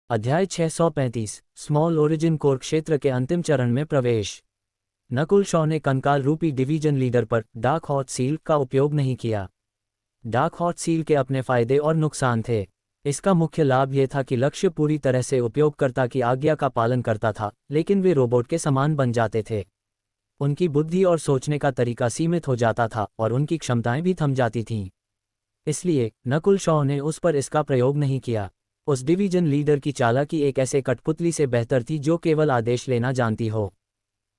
अध्याय 635 small origin core क्षेत्र के अंतिम चरण में प्रवेश। नकुल शॉ ने कंकाल रूपी डिवीजन लीडर पर डार्क हॉट सील का उपयोग नहीं किया। डार्क हॉट सील के अपने फायदे और नुकसान थे। इसका मुख्य लाभ यह था कि लक्ष्य पूरी तरह से उपयोगकर्ता की आज्ञा का पालन करता था, लेकिन वे रोबोट के समान बन जाते थे। उनकी बुद्धि और सोचने का तरीका सीमित हो जाता था और उनकी क्षमताएं भी थम जाती थीं। इसलिए नकुल शॉ ने उस पर इसका प्रयोग नहीं किया। उस डिवीजन लीडर की चालाकी एक ऐसे कठपुतली से बेहतर थी जो केवल आदेश लेना जानती हो।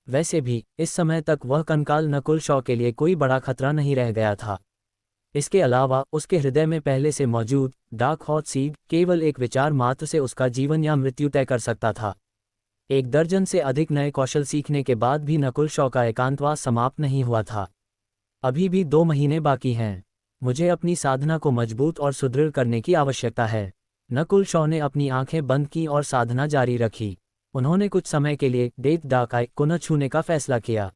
वैसे भी इस समय तक वह कंकाल नकुल शॉ के लिए कोई बड़ा खतरा नहीं रह गया था। इसके अलावा उसके हृदय में पहले से मौजूद डार्क हॉट सीड केवल एक विचार मात्र से उसका जीवन या मृत्यु तय कर सकता था। 1 दर्जन से अधिक नए कौशल सीखने के बाद भी नकुल शॉ का एकांतवास समाप्त नहीं हुआ था। अभी भी 2 महीने बाकी हैं। मुझे अपनी साधना को मजबूत और सुदृढ़ करने की आवश्यकता है। नकुल शॉ ने अपनी आंखें बंद की और साधना जारी रखी। उन्होंने कुछ समय के लिए डेथ डार्क आई को न छूने का फैसला किया।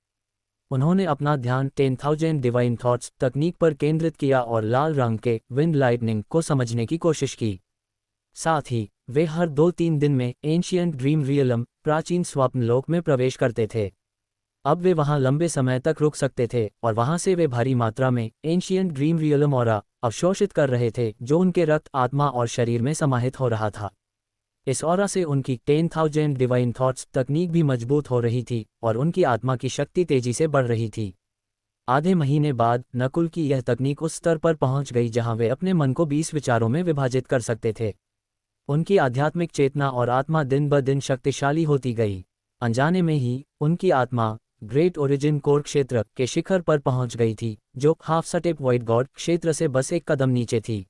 उन्होंने अपना ध्यान 10,000 डिवाइन थॉट्स तकनीक पर केंद्रित किया और लाल रंग के विंड लाइटनिंग को समझने की कोशिश की। साथ ही वे हर 2-3 दिन में एंशियंट ड्रीम रियलम प्राचीन स्वप्न लोक में प्रवेश करते थे। अब वे वहां लंबे समय तक रुक सकते थे और वहां से वे भारी मात्रा में एंशियंट ड्रीम रियलम ऑरा अवशोषित कर रहे थे, जो उनके रक्त, आत्मा और शरीर में समाहित हो रहा था। इस ऑरा से उनकी 10,000 डिवाइन थॉट्स तकनीक भी मजबूत हो रही थी और उनकी आत्मा की शक्ति तेजी से बढ़ रही थी। आधे महीने बाद नकुल की यह तकनीक उस स्तर पर पहुंच गई जहां वे अपने मन को 20 विचारों में विभाजित कर सकते थे। उनकी आध्यात्मिक चेतना और आत्मा दिन ब दिन शक्तिशाली होती गई। अनजाने में ही उनकी आत्मा ग्रेट ओरिजिन कोर क्षेत्र के शिखर पर पहुंच गई थी, जो हाफ स्टेप वॉइड गॉड क्षेत्र से बस 1 कदम नीचे थी।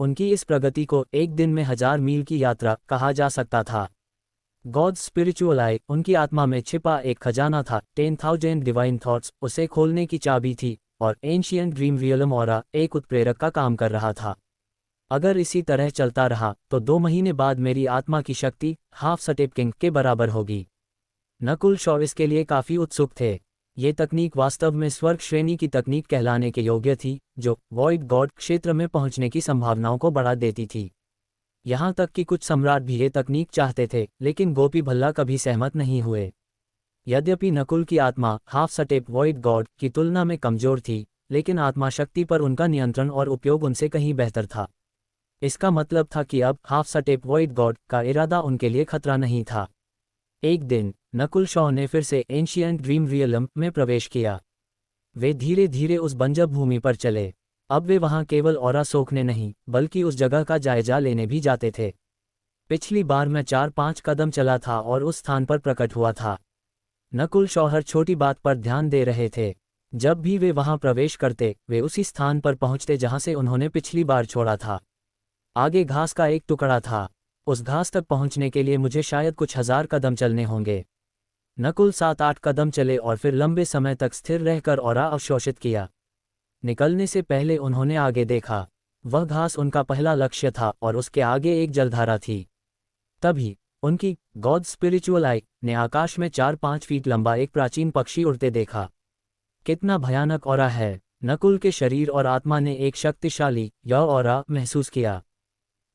उनकी इस प्रगति को एक दिन में 1000 मील की यात्रा कहा जा सकता था। गॉड स्पिरिचुअल आई उनकी आत्मा में छिपा एक खजाना था। 10,000 डिवाइन थॉट्स उसे खोलने की चाबी थी और एंशियंट ड्रीम रियलम ऑरा एक उत्प्रेरक का काम कर रहा था। अगर इसी तरह चलता रहा तो 2 महीने बाद मेरी आत्मा की शक्ति हाफ स्टेप किंग के बराबर होगी। नकुल शॉ इसके लिए काफी उत्सुक थे। ये तकनीक वास्तव में स्वर्ग श्रेणी की तकनीक कहलाने के योग्य थी, जो वॉइड गॉड क्षेत्र में पहुंचने की संभावनाओं को बढ़ा देती थी। यहां तक कि कुछ सम्राट भी ये तकनीक चाहते थे, लेकिन गोपी भल्ला कभी सहमत नहीं हुए। यद्यपि नकुल की आत्मा हाफ स्टेप वॉइड गॉड की तुलना में कमजोर थी, लेकिन आत्मा शक्ति पर उनका नियंत्रण और उपयोग उनसे कहीं बेहतर था। इसका मतलब था कि अब हाफ स्टेप वॉइड गॉड का इरादा उनके लिए खतरा नहीं था। एक दिन नकुल शॉ ने फिर से एंशियंट ड्रीम रियलम में प्रवेश किया। वे धीरे धीरे उस बंजर भूमि पर चले। अब वे वहां केवल ऑरा सोखने नहीं, बल्कि उस जगह का जायजा लेने भी जाते थे। पिछली बार मैं 4-5 कदम चला था और उस स्थान पर प्रकट हुआ था। नकुल शॉ हर छोटी बात पर ध्यान दे रहे थे। जब भी वे वहां प्रवेश करते, वे उसी स्थान पर पहुंचते जहां से उन्होंने पिछली बार छोड़ा था। आगे घास का एक टुकड़ा था। उस घास तक पहुंचने के लिए मुझे शायद कुछ 1000 कदम चलने होंगे। नकुल 7-8 कदम चले और फिर लंबे समय तक स्थिर रहकर ऑरा अवशोषित किया। निकलने से पहले उन्होंने आगे देखा। वह घास उनका पहला लक्ष्य था और उसके आगे एक जलधारा थी। तभी उनकी गॉड स्पिरिचुअल आई ने आकाश में 4-5 फीट लंबा एक प्राचीन पक्षी उड़ते देखा। कितना भयानक ऑरा है! नकुल के शरीर और आत्मा ने एक शक्तिशाली यह ऑरा महसूस किया।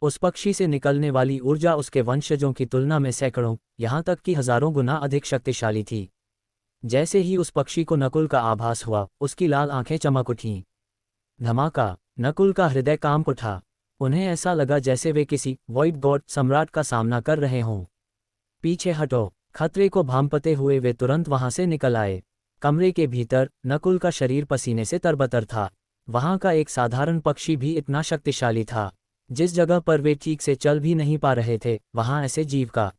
उस पक्षी से निकलने वाली ऊर्जा उसके वंशजों की तुलना में सैकड़ों, यहां तक कि हजारों गुना अधिक शक्तिशाली थी। जैसे ही उस पक्षी को नकुल का आभास हुआ, उसकी लाल आंखें चमक उठीं। धमाका! नकुल का हृदय कांप उठा। उन्हें ऐसा लगा जैसे वे किसी वॉइड गॉड सम्राट का सामना कर रहे हों। पीछे हटो! खतरे को भांपते हुए वे तुरंत वहां से निकल आए। कमरे के भीतर नकुल का शरीर पसीने से तरबतर था। वहां का एक साधारण पक्षी भी इतना शक्तिशाली था। जिस जगह पर वे ठीक से चल भी नहीं पा रहे थे, वहां ऐसे जीव का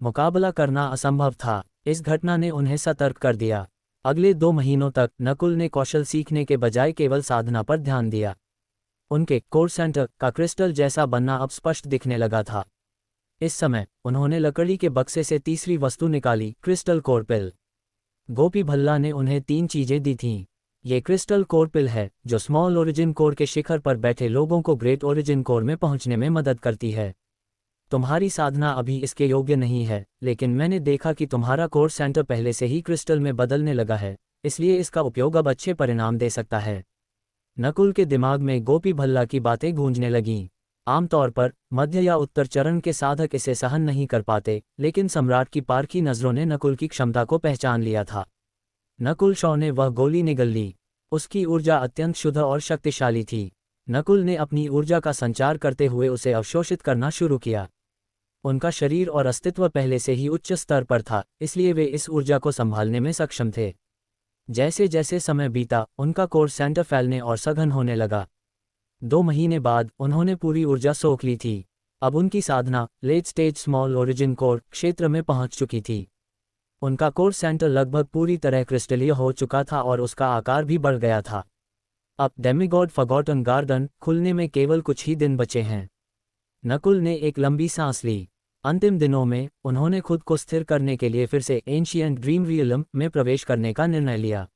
मुकाबला करना असंभव था। इस घटना ने उन्हें सतर्क कर दिया। अगले 2 महीनों तक नकुल ने कौशल सीखने के बजाय केवल साधना पर ध्यान दिया। उनके कोर सेंटर का क्रिस्टल जैसा बनना अब स्पष्ट दिखने लगा था। इस समय उन्होंने लकड़ी के बक्से से तीसरी वस्तु निकाली, क्रिस्टल कोर पिल। गोपी भल्ला ने उन्हें 3 चीजें दी थीं। ये क्रिस्टल कोर पिल है जो स्मॉल ओरिजिन कोर के शिखर पर बैठे लोगों को ग्रेट ओरिजिन कोर में पहुंचने में मदद करती है। तुम्हारी साधना अभी इसके योग्य नहीं है, लेकिन मैंने देखा कि तुम्हारा कोर सेंटर पहले से ही क्रिस्टल में बदलने लगा है, इसलिए इसका उपयोग अब अच्छे परिणाम दे सकता है। नकुल के दिमाग में गोपी भल्ला की बातें गूंजने लगीं। आमतौर पर मध्य या उत्तर चरण के साधक इसे सहन नहीं कर पाते, लेकिन सम्राट की पारखी नजरों ने नकुल की क्षमता को पहचान लिया था। नकुल शॉ ने वह गोली निगल ली। उसकी ऊर्जा अत्यंत शुद्ध और शक्तिशाली थी। नकुल ने अपनी ऊर्जा का संचार करते हुए उसे अवशोषित करना शुरू किया। उनका शरीर और अस्तित्व पहले से ही उच्च स्तर पर था, इसलिए वे इस ऊर्जा को संभालने में सक्षम थे। जैसे जैसे समय बीता, उनका कोर सेंटर फैलने और सघन होने लगा। 2 महीने बाद उन्होंने पूरी ऊर्जा सोख ली थी। अब उनकी साधना late stage small origin core क्षेत्र में पहुंच चुकी थी। उनका कोर सेंटर लगभग पूरी तरह क्रिस्टलीय हो चुका था और उसका आकार भी बढ़ गया था। अब डेमिगॉड फॉरगॉटन गार्डन खुलने में केवल कुछ ही दिन बचे हैं। नकुल ने एक लंबी सांस ली। अंतिम दिनों में उन्होंने खुद को स्थिर करने के लिए फिर से एंशिएंट ड्रीम रियलम में प्रवेश करने का निर्णय लिया।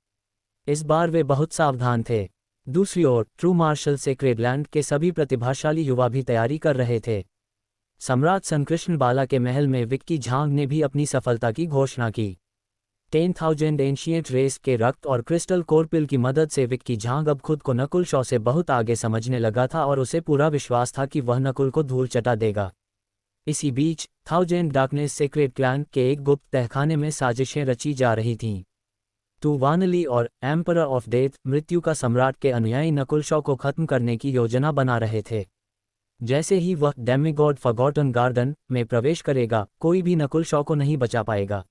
इस बार वे बहुत सावधान थे। दूसरी ओर ट्रू मार्शल सेक्रेड लैंड के सभी प्रतिभाशाली युवा भी तैयारी कर रहे थे। सम्राट संकृष्ण बाला के महल में विक्की झांग ने भी अपनी सफलता की घोषणा की। 10,000 एंशिएंट रेस के रक्त और क्रिस्टल कोरपिल की मदद से विक्की झांग अब खुद को नकुल शॉ से बहुत आगे समझने लगा था और उसे पूरा विश्वास था कि वह नकुल को धूल चटा देगा। इसी बीच 1000 डार्कनेस सेक्रेड क्लैन के एक गुप्त तहखाने में साजिशें रची जा रही थीं। टूवानली और एम्परर ऑफ डेथ मृत्यु का सम्राट के अनुयायी नकुल शॉ को खत्म करने की योजना बना रहे थे। जैसे ही वह डेमिगॉड फॉरगॉटन गार्डन में प्रवेश करेगा, कोई भी नकुल शॉ को नहीं बचा पाएगा।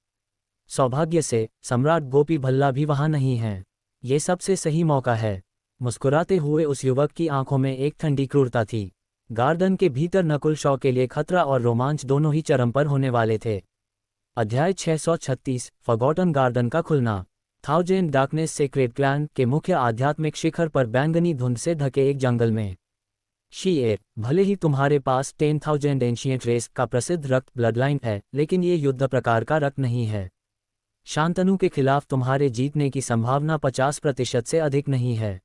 सौभाग्य से सम्राट गोपी भल्ला भी वहां नहीं हैं। ये सबसे सही मौका है। मुस्कुराते हुए उस युवक की आंखों में एक ठंडी क्रूरता थी। गार्डन के भीतर नकुल शॉ के लिए खतरा और रोमांच दोनों ही चरम पर होने वाले थे। अध्याय 636 फॉरगॉटन गार्डन का खुलना। 1000 डार्कनेस सेक्रेड क्लैन के मुख्य आध्यात्मिक शिखर पर बैंगनी धुंध से ढके एक जंगल में। शीएर, भले ही तुम्हारे पास 10,000 एंशिएंट रेस का प्रसिद्ध रक्त ब्लडलाइन है, लेकिन ये युद्ध प्रकार का रक्त नहीं है। शांतनु के खिलाफ तुम्हारे जीतने की संभावना 50% से अधिक नहीं है।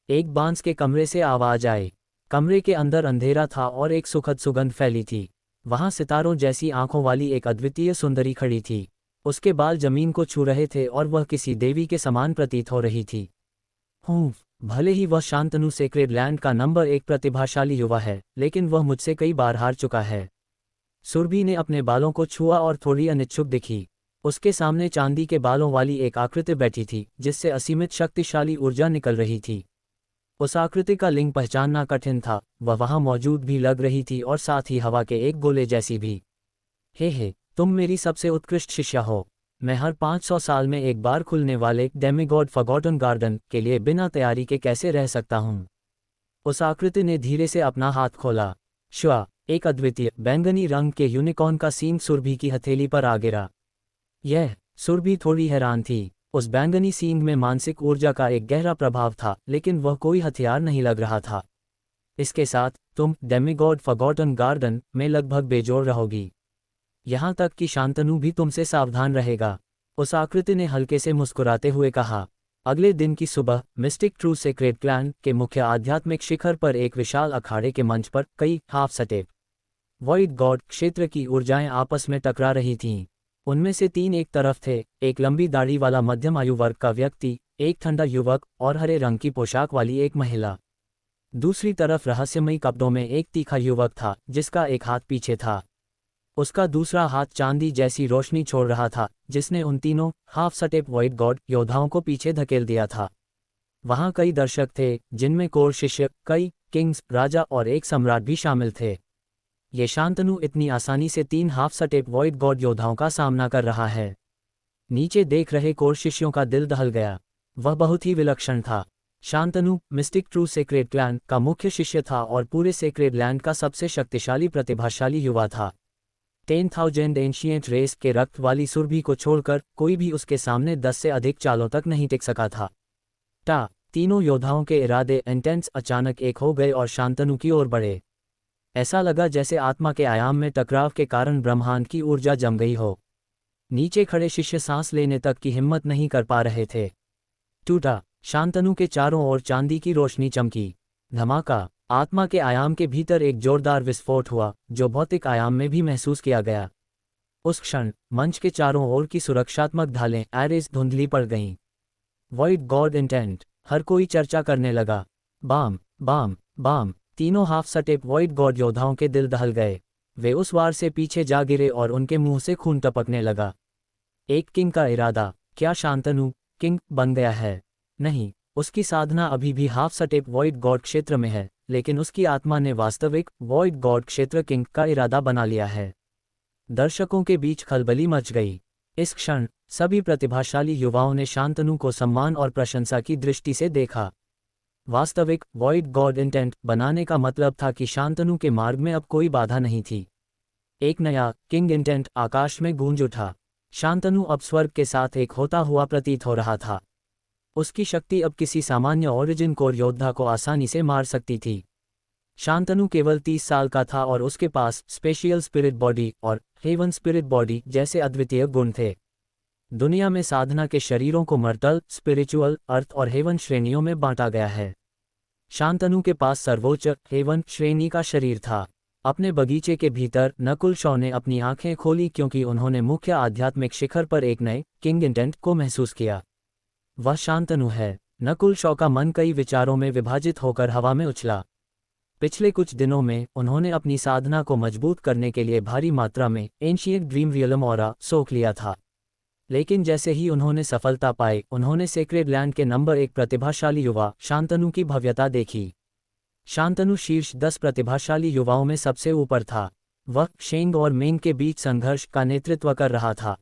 एक बांस के कमरे से आवाज आई। कमरे के अंदर अंधेरा था और एक सुखद सुगंध फैली थी। वहां सितारों जैसी आंखों वाली एक अद्वितीय सुंदरी खड़ी थी। उसके बाल जमीन को छू रहे थे और वह किसी देवी के समान प्रतीत हो रही थी। भले ही वह शांतनु सेक्रेड लैंड का नंबर 1 प्रतिभाशाली युवा है, लेकिन वह मुझसे कई बार हार चुका है। सुरभि ने अपने बालों को छुआ और थोड़ी अनिच्छुक दिखी। उसके सामने चांदी के बालों वाली एक आकृति बैठी थी, जिससे असीमित शक्तिशाली ऊर्जा निकल रही थी। उस आकृति का लिंग पहचानना कठिन था। वह वहां मौजूद भी लग रही थी और साथ ही हवा के एक गोले जैसी भी। हे, तुम मेरी सबसे उत्कृष्ट शिष्या हो। मैं हर 500 साल में एक बार खुलने वाले डेमिगॉड फॉरगॉटन गार्डन के लिए बिना तैयारी के कैसे रह सकता हूँ। उस आकृति ने धीरे से अपना हाथ खोला। श्वा, एक अद्वितीय बैंगनी रंग के यूनिकॉर्न का सींग सुरभि की हथेली पर आ गिरा। यह सुरभि थोड़ी हैरान थी। उस बैंगनी सींग में मानसिक ऊर्जा का एक गहरा प्रभाव था, लेकिन वह कोई हथियार नहीं लग रहा था। इसके साथ तुम डेमिगॉड फॉरगॉटन गार्डन में लगभग बेजोड़ रहोगी। यहाँ तक कि शांतनु भी तुमसे सावधान रहेगा। उस आकृति ने हल्के से मुस्कुराते हुए कहा। अगले दिन की सुबह मिस्टिक ट्रू सेक्रेड क्लैन के मुख्य आध्यात्मिक शिखर पर एक विशाल अखाड़े के मंच पर कई हाफ सटेप वॉइड गॉड क्षेत्र की ऊर्जाएं आपस में टकरा रही थीं। उनमें से 3 एक तरफ थे, एक लंबी दाढ़ी वाला मध्यम आयु वर्ग का व्यक्ति, एक ठंडा युवक और हरे रंग की पोशाक वाली एक महिला। दूसरी तरफ रहस्यमयी कपड़ों में एक तीखा युवक था, जिसका एक हाथ पीछे था। उसका दूसरा हाथ चांदी जैसी रोशनी छोड़ रहा था, जिसने उन तीनों हाफ सटेप वॉइड गॉड योद्धाओं को पीछे धकेल दिया था। वहां कई दर्शक थे, जिनमें कोर शिष्य, कई किंग्स, राजा और एक सम्राट भी शामिल थे। ये शांतनु इतनी आसानी से 3 हाफ सटेप वॉइड गॉड योद्धाओं का सामना कर रहा है। नीचे देख रहे कोर शिष्यों का दिल दहल गया। वह बहुत ही विलक्षण था। Shantanu mistake true sacred clan का मुख्य शिष्य था और पूरे सेक्रेड लैंड का सबसे शक्तिशाली प्रतिभाशाली युवा था। 10,000 एंशिएंट रेस के रक्त वाली सुरभि को छोड़कर कोई भी उसके सामने 10 से अधिक चालों तक नहीं टिक सका था। तीनों योद्धाओं के इरादे इंटेंस अचानक एक हो गए और शांतनु की ओर बढ़े। ऐसा लगा जैसे आत्मा के आयाम में टकराव के कारण ब्रह्मांड की ऊर्जा जम गई हो। नीचे खड़े शिष्य सांस लेने तक की हिम्मत नहीं कर पा रहे थे। टूटा। शांतनु के चारों ओर चांदी की रोशनी चमकी। धमाका। आत्मा के आयाम के भीतर एक जोरदार विस्फोट हुआ, जो भौतिक आयाम में भी महसूस किया गया। उस क्षण मंच के चारों ओर की सुरक्षात्मक ढालें एरेस धुंधली पड़ गईं। Void God intent. हर कोई चर्चा करने लगा। बाम बाम बाम। तीनों हाफ सटेप वॉइड गॉड योद्धाओं के दिल दहल गए। वे उस वार से पीछे जा गिरे और उनके मुंह से खून टपकने लगा। एक किंग का इरादा, क्या शांतनु किंग बन गया है? नहीं, उसकी साधना अभी भी हाफ सटेप वॉइड गॉड क्षेत्र में है, लेकिन उसकी आत्मा ने वास्तविक वॉइड गॉड क्षेत्र किंग का इरादा बना लिया है। दर्शकों के बीच खलबली मच गई। इस क्षण सभी प्रतिभाशाली युवाओं ने शांतनु को सम्मान और प्रशंसा की दृष्टि से देखा। वास्तविक वॉइड गॉड इंटेंट बनाने का मतलब था कि शांतनु के मार्ग में अब कोई बाधा नहीं थी। एक नया किंग इंटेंट आकाश में गूंज उठा। शांतनु अब स्वर्ग के साथ एक होता हुआ प्रतीत हो रहा था। उसकी शक्ति अब किसी सामान्य ओरिजिन कोर योद्धा को आसानी से मार सकती थी। शांतनु केवल 30 साल का था और उसके पास स्पेशियल स्पिरिट बॉडी और हेवन स्पिरिट बॉडी जैसे अद्वितीय गुण थे। दुनिया में साधना के शरीरों को मर्टल, स्पिरिचुअल, अर्थ और हेवन श्रेणियों में बांटा गया है। शांतनु के पास सर्वोच्च हेवन श्रेणी का शरीर था। अपने बगीचे के भीतर नकुल शॉ ने अपनी आंखें खोली क्योंकि उन्होंने मुख्य आध्यात्मिक शिखर पर एक नए किंग इंटेंट को महसूस किया। वह शांतनु है। नकुल शॉ का मन कई विचारों में विभाजित होकर हवा में उछला। पिछले कुछ दिनों में उन्होंने अपनी साधना को मजबूत करने के लिए भारी मात्रा में एंशिएंट ड्रीम रियलम ऑरा सोख लिया था। लेकिन जैसे ही उन्होंने सफलता पाई, उन्होंने सेक्रेड लैंड के नंबर 1 प्रतिभाशाली युवा शांतनु की भव्यता देखी। शांतनु शीर्ष 10 प्रतिभाशाली युवाओं में सबसे ऊपर था। वह शेंग और मेंग के बीच संघर्ष का नेतृत्व कर रहा था।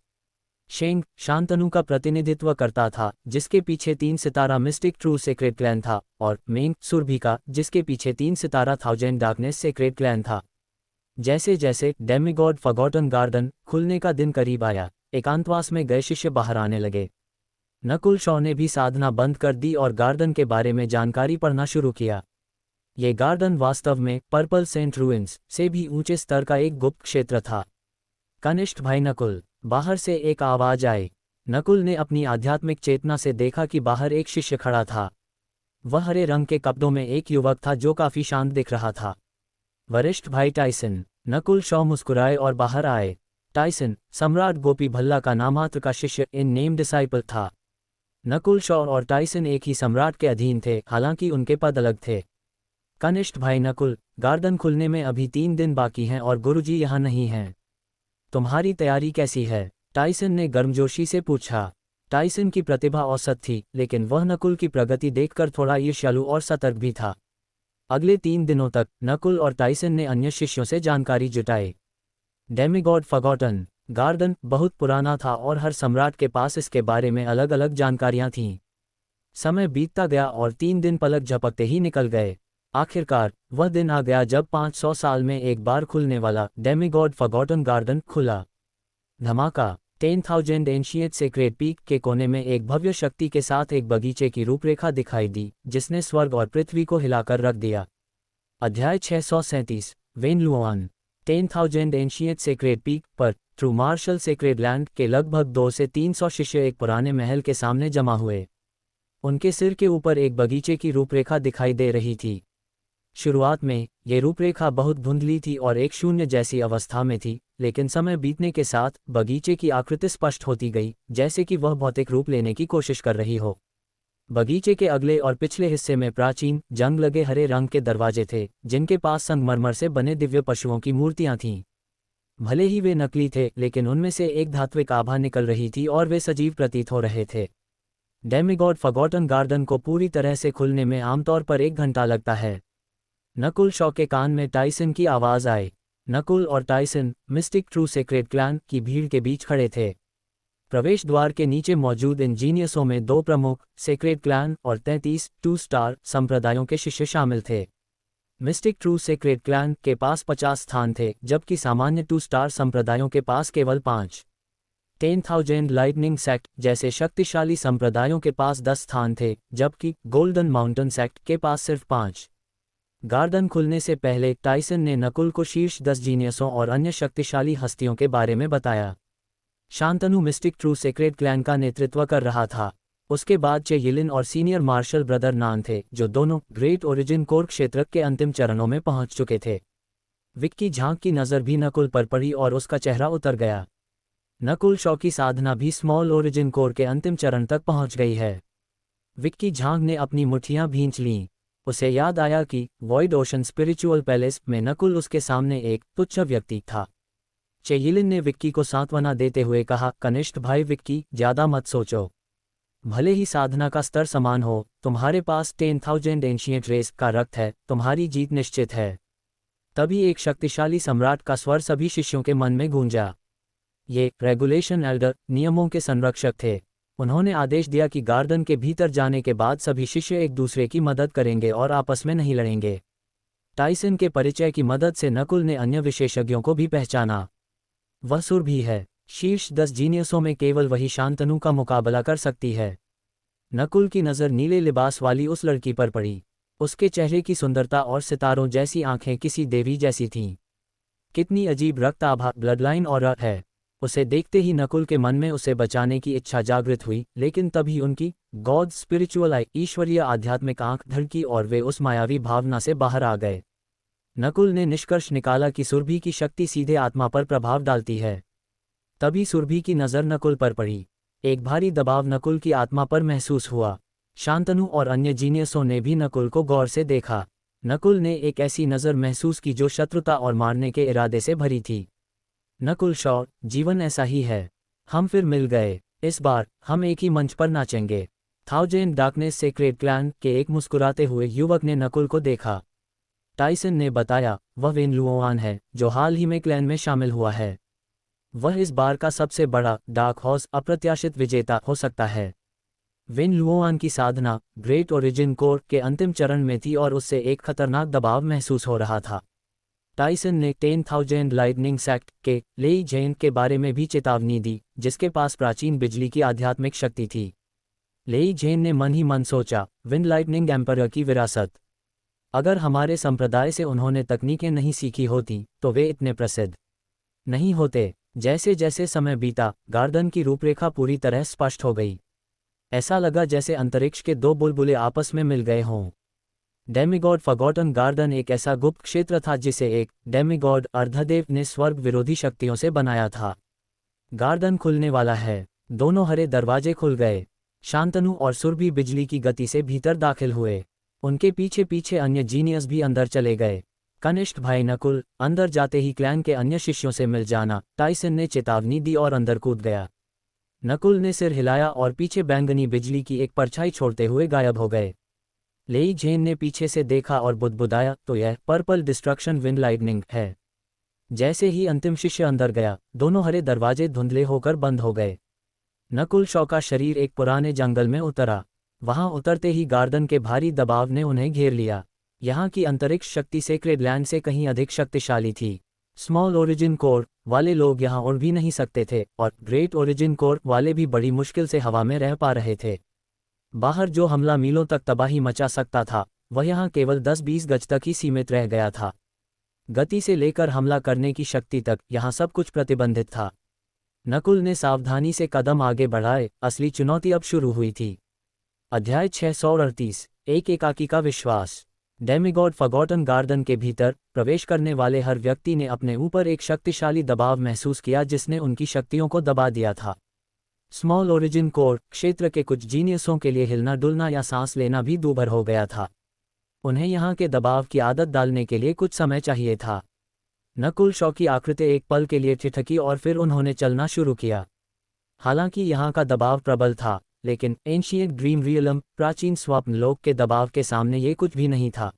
शेंग शांतनु का प्रतिनिधित्व करता था, जिसके पीछे 3 सितारा मिस्टिक ट्रू सेक्रेड क्लैन था, और मेंग सुरभि का, जिसके पीछे 3 सितारा थाउजेंड डार्कनेस सेक्रेड क्लैन था। जैसे जैसे डेमिगॉड फॉरगॉटन गार्डन खुलने का दिन करीब आया, एकांतवास में गए शिष्य बाहर आने लगे। नकुल शॉ ने भी साधना बंद कर दी और गार्डन के बारे में जानकारी पढ़ना शुरू किया। ये गार्डन वास्तव में पर्पल सेंट रूइंस से भी ऊंचे स्तर का एक गुप्त क्षेत्र था। कनिष्ठ भाई नकुल, बाहर से एक आवाज आई। नकुल ने अपनी आध्यात्मिक चेतना से देखा कि बाहर एक शिष्य खड़ा था। वह हरे रंग के कपड़ों में एक युवक था जो काफी शांत दिख रहा था। वरिष्ठ भाई टाइसन। नकुल शॉ मुस्कुराए और बाहर आए। टाइसन सम्राट गोपी भल्ला का नामात्र का शिष्य इन नेम डिसाइपल था। नकुल शॉ और टाइसन एक ही सम्राट के अधीन थे, हालांकि उनके पद अलग थे। कनिष्ठ भाई नकुल, गार्डन खुलने में अभी 3 दिन बाकी हैं और गुरुजी यहाँ नहीं हैं। तुम्हारी तैयारी कैसी है? टाइसन ने गर्मजोशी से पूछा। टाइसन की प्रतिभा औसत थी, लेकिन वह नकुल की प्रगति देखकर थोड़ा ईर्ष्यालु और सतर्क भी था। अगले 3 दिनों तक नकुल और टाइसन ने अन्य शिष्यों से जानकारी जुटाई। डेमिगॉड फॉरगॉटन गार्डन बहुत पुराना था और हर सम्राट के पास इसके बारे में अलग अलग जानकारियां थीं। समय बीतता गया और 3 दिन पलक झपकते ही निकल गए। आखिरकार वह दिन आ गया जब 500 साल में एक बार खुलने वाला डेमिगॉड फॉरगॉटन गार्डन खुला। धमाका। 10,000 एंशिएंट सेक्रेड पीक के कोने में एक भव्य शक्ति के साथ एक बगीचे की रूपरेखा दिखाई दी, जिसने स्वर्ग और पृथ्वी को हिलाकर रख दिया। अध्याय 637 वेनलुआन। 10,000 एंशिएंट सेक्रेड पीक पर ट्रू मार्शल सेक्रेड लैंड के लगभग 200 से 300 शिष्य एक पुराने महल के सामने जमा हुए। उनके सिर के ऊपर एक बगीचे की रूपरेखा दिखाई दे रही थी। शुरुआत में ये रूपरेखा बहुत धुंधली थी और एक शून्य जैसी अवस्था में थी, लेकिन समय बीतने के साथ बगीचे की आकृति स्पष्ट होती गई, जैसे कि वह भौतिक रूप लेने की कोशिश कर रही हो। बगीचे के अगले और पिछले हिस्से में प्राचीन जंग लगे हरे रंग के दरवाजे थे, जिनके पास संगमरमर से बने दिव्य पशुओं की मूर्तियां थीं। भले ही वे नकली थे, लेकिन उनमें से एक धात्विक आभा निकल रही थी और वे सजीव प्रतीत हो रहे थे। डेमिगॉड फॉरगॉटन गार्डन को पूरी तरह से खुलने में आमतौर पर 1 घंटा लगता है। नकुल शॉ के कान में टाइसन की आवाज आई। नकुल और Tyson mistake true sacred clan की भीड़ के बीच खड़े थे। प्रवेश द्वार के नीचे मौजूद इंजीनियर्सों में 2 प्रमुख सेक्रेड क्लैन और 33 2 स्टार संप्रदायों के शिष्य शामिल थे। मिस्टिक ट्रू सेक्रेड क्लैन के पास 50 स्थान थे, जबकि सामान्य 2 स्टार संप्रदायों के पास केवल 5। 10,000 लाइटनिंग सेक्ट जैसे शक्तिशाली संप्रदायों के पास 10 स्थान थे, जबकि गोल्डन माउंटेन सेक्ट के पास सिर्फ 5। गार्डन खुलने से पहले टाइसन ने नकुल को शीर्ष 10 जीनियसों और अन्य शक्तिशाली हस्तियों के बारे में बताया। Shantanu mistake true sacred clan का नेतृत्व कर रहा था। उसके बाद चे यिलिन और सीनियर मार्शल ब्रदर नान थे, जो दोनों ग्रेट ओरिजिन कोर क्षेत्र के अंतिम चरणों में पहुंच चुके थे। विक की झांक की नज़र भी नकुल पर पड़ी और उसका चेहरा उतर गया। नकुल शॉ की साधना भी स्मॉल ओरिजिन कोर के अंतिम चरण तक पहुंच गई है। विक की झांक ने अपनी मुट्ठियां भींच लीं। उसे याद आया कि वॉइड ओशन स्पिरिचुअल पैलेस में नकुल उसके सामने एक तुच्छ व्यक्ति था। चेयिलिन ने विक्की को सांत्वना देते हुए कहा, कनिष्ठ भाई विक्की, ज्यादा मत सोचो। भले ही साधना का स्तर समान हो, तुम्हारे पास 10,000 एंशिएंट रेस का रक्त है, तुम्हारी जीत निश्चित है। तभी एक शक्तिशाली सम्राट का स्वर सभी शिष्यों के मन में गूंजा। ये रेगुलेशन एल्डर, नियमों के संरक्षक थे। उन्होंने आदेश दिया कि गार्डन के भीतर जाने के बाद सभी शिष्य एक दूसरे की मदद करेंगे और आपस में नहीं लड़ेंगे। टाइसन के परिचय की मदद से नकुल ने अन्य विशेषज्ञों को भी पहचाना। वह सुर भी है। शीर्ष 10 जीनियसों में केवल वही शांतनु का मुकाबला कर सकती है। नकुल की नज़र नीले लिबास वाली उस लड़की पर पड़ी। उसके चेहरे की सुंदरता और सितारों जैसी आंखें किसी देवी जैसी थीं। कितनी अजीब रक्त आभा, ब्लडलाइन और है। उसे देखते ही नकुल के मन में उसे बचाने की इच्छा जागृत हुई, लेकिन तभी उनकी गॉड स्पिरिचुअल आई, ईश्वरीय आध्यात्मिक आंख धड़की और वे उस मायावी भावना से बाहर आ गए। नकुल ने निष्कर्ष निकाला कि सुरभि की शक्ति सीधे आत्मा पर प्रभाव डालती है। तभी सुरभि की नज़र नकुल पर पड़ी। एक भारी दबाव नकुल की आत्मा पर महसूस हुआ। शांतनु और अन्य जीनियसों ने भी नकुल को गौर से देखा। नकुल ने एक ऐसी नज़र महसूस की जो शत्रुता और मारने के इरादे से भरी थी। नकुल शॉ, जीवन ऐसा ही है। हम फिर मिल गए। इस बार हम एक ही मंच पर नाचेंगे। थाउजेंड डार्कनेस सेक्रेड क्लैन के एक मुस्कुराते हुए युवक ने नकुल को देखा। टाइसन ने बताया, वह वेन लुओआन है, जो हाल ही में क्लैन में शामिल हुआ है। वह इस बार का सबसे बड़ा डार्क हॉर्स अप्रत्याशित विजेता हो सकता है। वेन लुओआन की साधना ग्रेट ओरिजिन कोर के अंतिम चरण में थी और उससे एक खतरनाक दबाव महसूस हो रहा था। टाइसन ने 10,000 लाइटनिंग सेक्ट के लेई जेन के बारे में भी चेतावनी दी, जिसके पास प्राचीन बिजली की आध्यात्मिक शक्ति थी। लेई जेन ने मन ही मन सोचा, विंड लाइटनिंग एम्परर की विरासत। अगर हमारे संप्रदाय से उन्होंने तकनीकें नहीं सीखी होती तो वे इतने प्रसिद्ध नहीं होते। जैसे जैसे समय बीता, गार्डन की रूपरेखा पूरी तरह स्पष्ट हो गई। ऐसा लगा जैसे अंतरिक्ष के दो बुलबुले आपस में मिल गए हों। डेमिगॉड फॉरगॉटन गार्डन एक ऐसा गुप्त क्षेत्र था जिसे एक डेमिगॉड अर्धदेव ने स्वर्ग विरोधी शक्तियों से बनाया था। गार्डन खुलने वाला है। दोनों हरे दरवाजे खुल गए। शांतनु और सुरभि बिजली की गति से भीतर दाखिल हुए। उनके पीछे पीछे अन्य जीनियस भी अंदर चले गए। कनिष्ठ भाई नकुल, अंदर जाते ही क्लैन के अन्य शिष्यों से मिल जाना, टाइसन ने चेतावनी दी और अंदर कूद गया। नकुल ने सिर हिलाया और पीछे बैंगनी बिजली की एक परछाई छोड़ते हुए गायब हो गए। लेई जेन ने पीछे से देखा और बुदबुदाया, तो यह पर्पल डिस्ट्रक्शन विंड लाइटनिंग है। जैसे ही अंतिम शिष्य अंदर गया, दोनों हरे दरवाजे धुंधले होकर बंद हो गए। नकुल शॉ का शरीर एक पुराने जंगल में उतरा। वहां उतरते ही गार्डन के भारी दबाव ने उन्हें घेर लिया। यहाँ की अंतरिक्ष शक्ति सेक्रेड लैंड से कहीं अधिक शक्तिशाली थी। स्मॉल ओरिजिन कोर वाले लोग यहाँ उड़ भी नहीं सकते थे और ग्रेट ओरिजिन कोर वाले भी बड़ी मुश्किल से हवा में रह पा रहे थे। बाहर जो हमला मीलों तक तबाही मचा सकता था, वह यहाँ केवल 10-20 गज तक ही सीमित रह गया था। गति से लेकर हमला करने की शक्ति तक यहाँ सब कुछ प्रतिबंधित था। नकुल ने सावधानी से कदम आगे बढ़ाए। असली चुनौती अब शुरू हुई थी। अध्याय 638, एक एकाकी का विश्वास। डेमिगॉड फॉरगॉटन गार्डन के भीतर प्रवेश करने वाले हर व्यक्ति ने अपने ऊपर एक शक्तिशाली दबाव महसूस किया जिसने उनकी शक्तियों को दबा दिया था। स्मॉल ओरिजिन कोर क्षेत्र के कुछ जीनियसों के लिए हिलना डुलना या सांस लेना भी दूभर हो गया था। उन्हें यहाँ के दबाव की आदत डालने के लिए कुछ समय चाहिए था। नकुल शॉ की आकृति एक पल के लिए ठिठकी और फिर उन्होंने चलना शुरू किया। हालांकि यहाँ का दबाव प्रबल था, लेकिन एंशिएंट ड्रीम रियलम, प्राचीन स्वप्न लोक के दबाव के सामने ये कुछ भी नहीं था।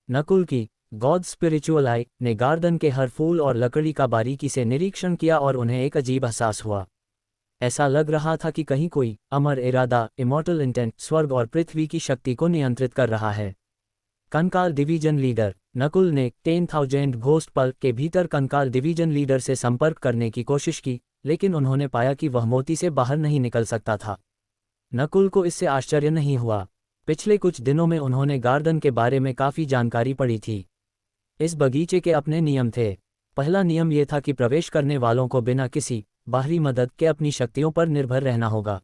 नकुल की गॉड स्पिरिचुअल आई ने गार्डन के हर फूल और लकड़ी का बारीकी से निरीक्षण किया और उन्हें एक अजीब एहसास हुआ। ऐसा लग रहा था कि कहीं कोई अमर इरादा, इमॉर्टल इंटेंट, स्वर्ग और पृथ्वी की शक्ति को नियंत्रित कर रहा है। कंकाल डिवीजन लीडर। नकुल ने 10,000 घोस्ट पल के भीतर कंकाल डिवीजन लीडर से संपर्क करने की कोशिश की, लेकिन उन्होंने पाया कि वह मोती से बाहर नहीं निकल सकता था। नकुल को इससे आश्चर्य नहीं हुआ। पिछले कुछ दिनों में उन्होंने गार्डन के बारे में काफ़ी जानकारी पढ़ी थी। इस बगीचे के अपने नियम थे। पहला नियम यह था कि प्रवेश करने वालों को बिना किसी बाहरी मदद के अपनी शक्तियों पर निर्भर रहना होगा।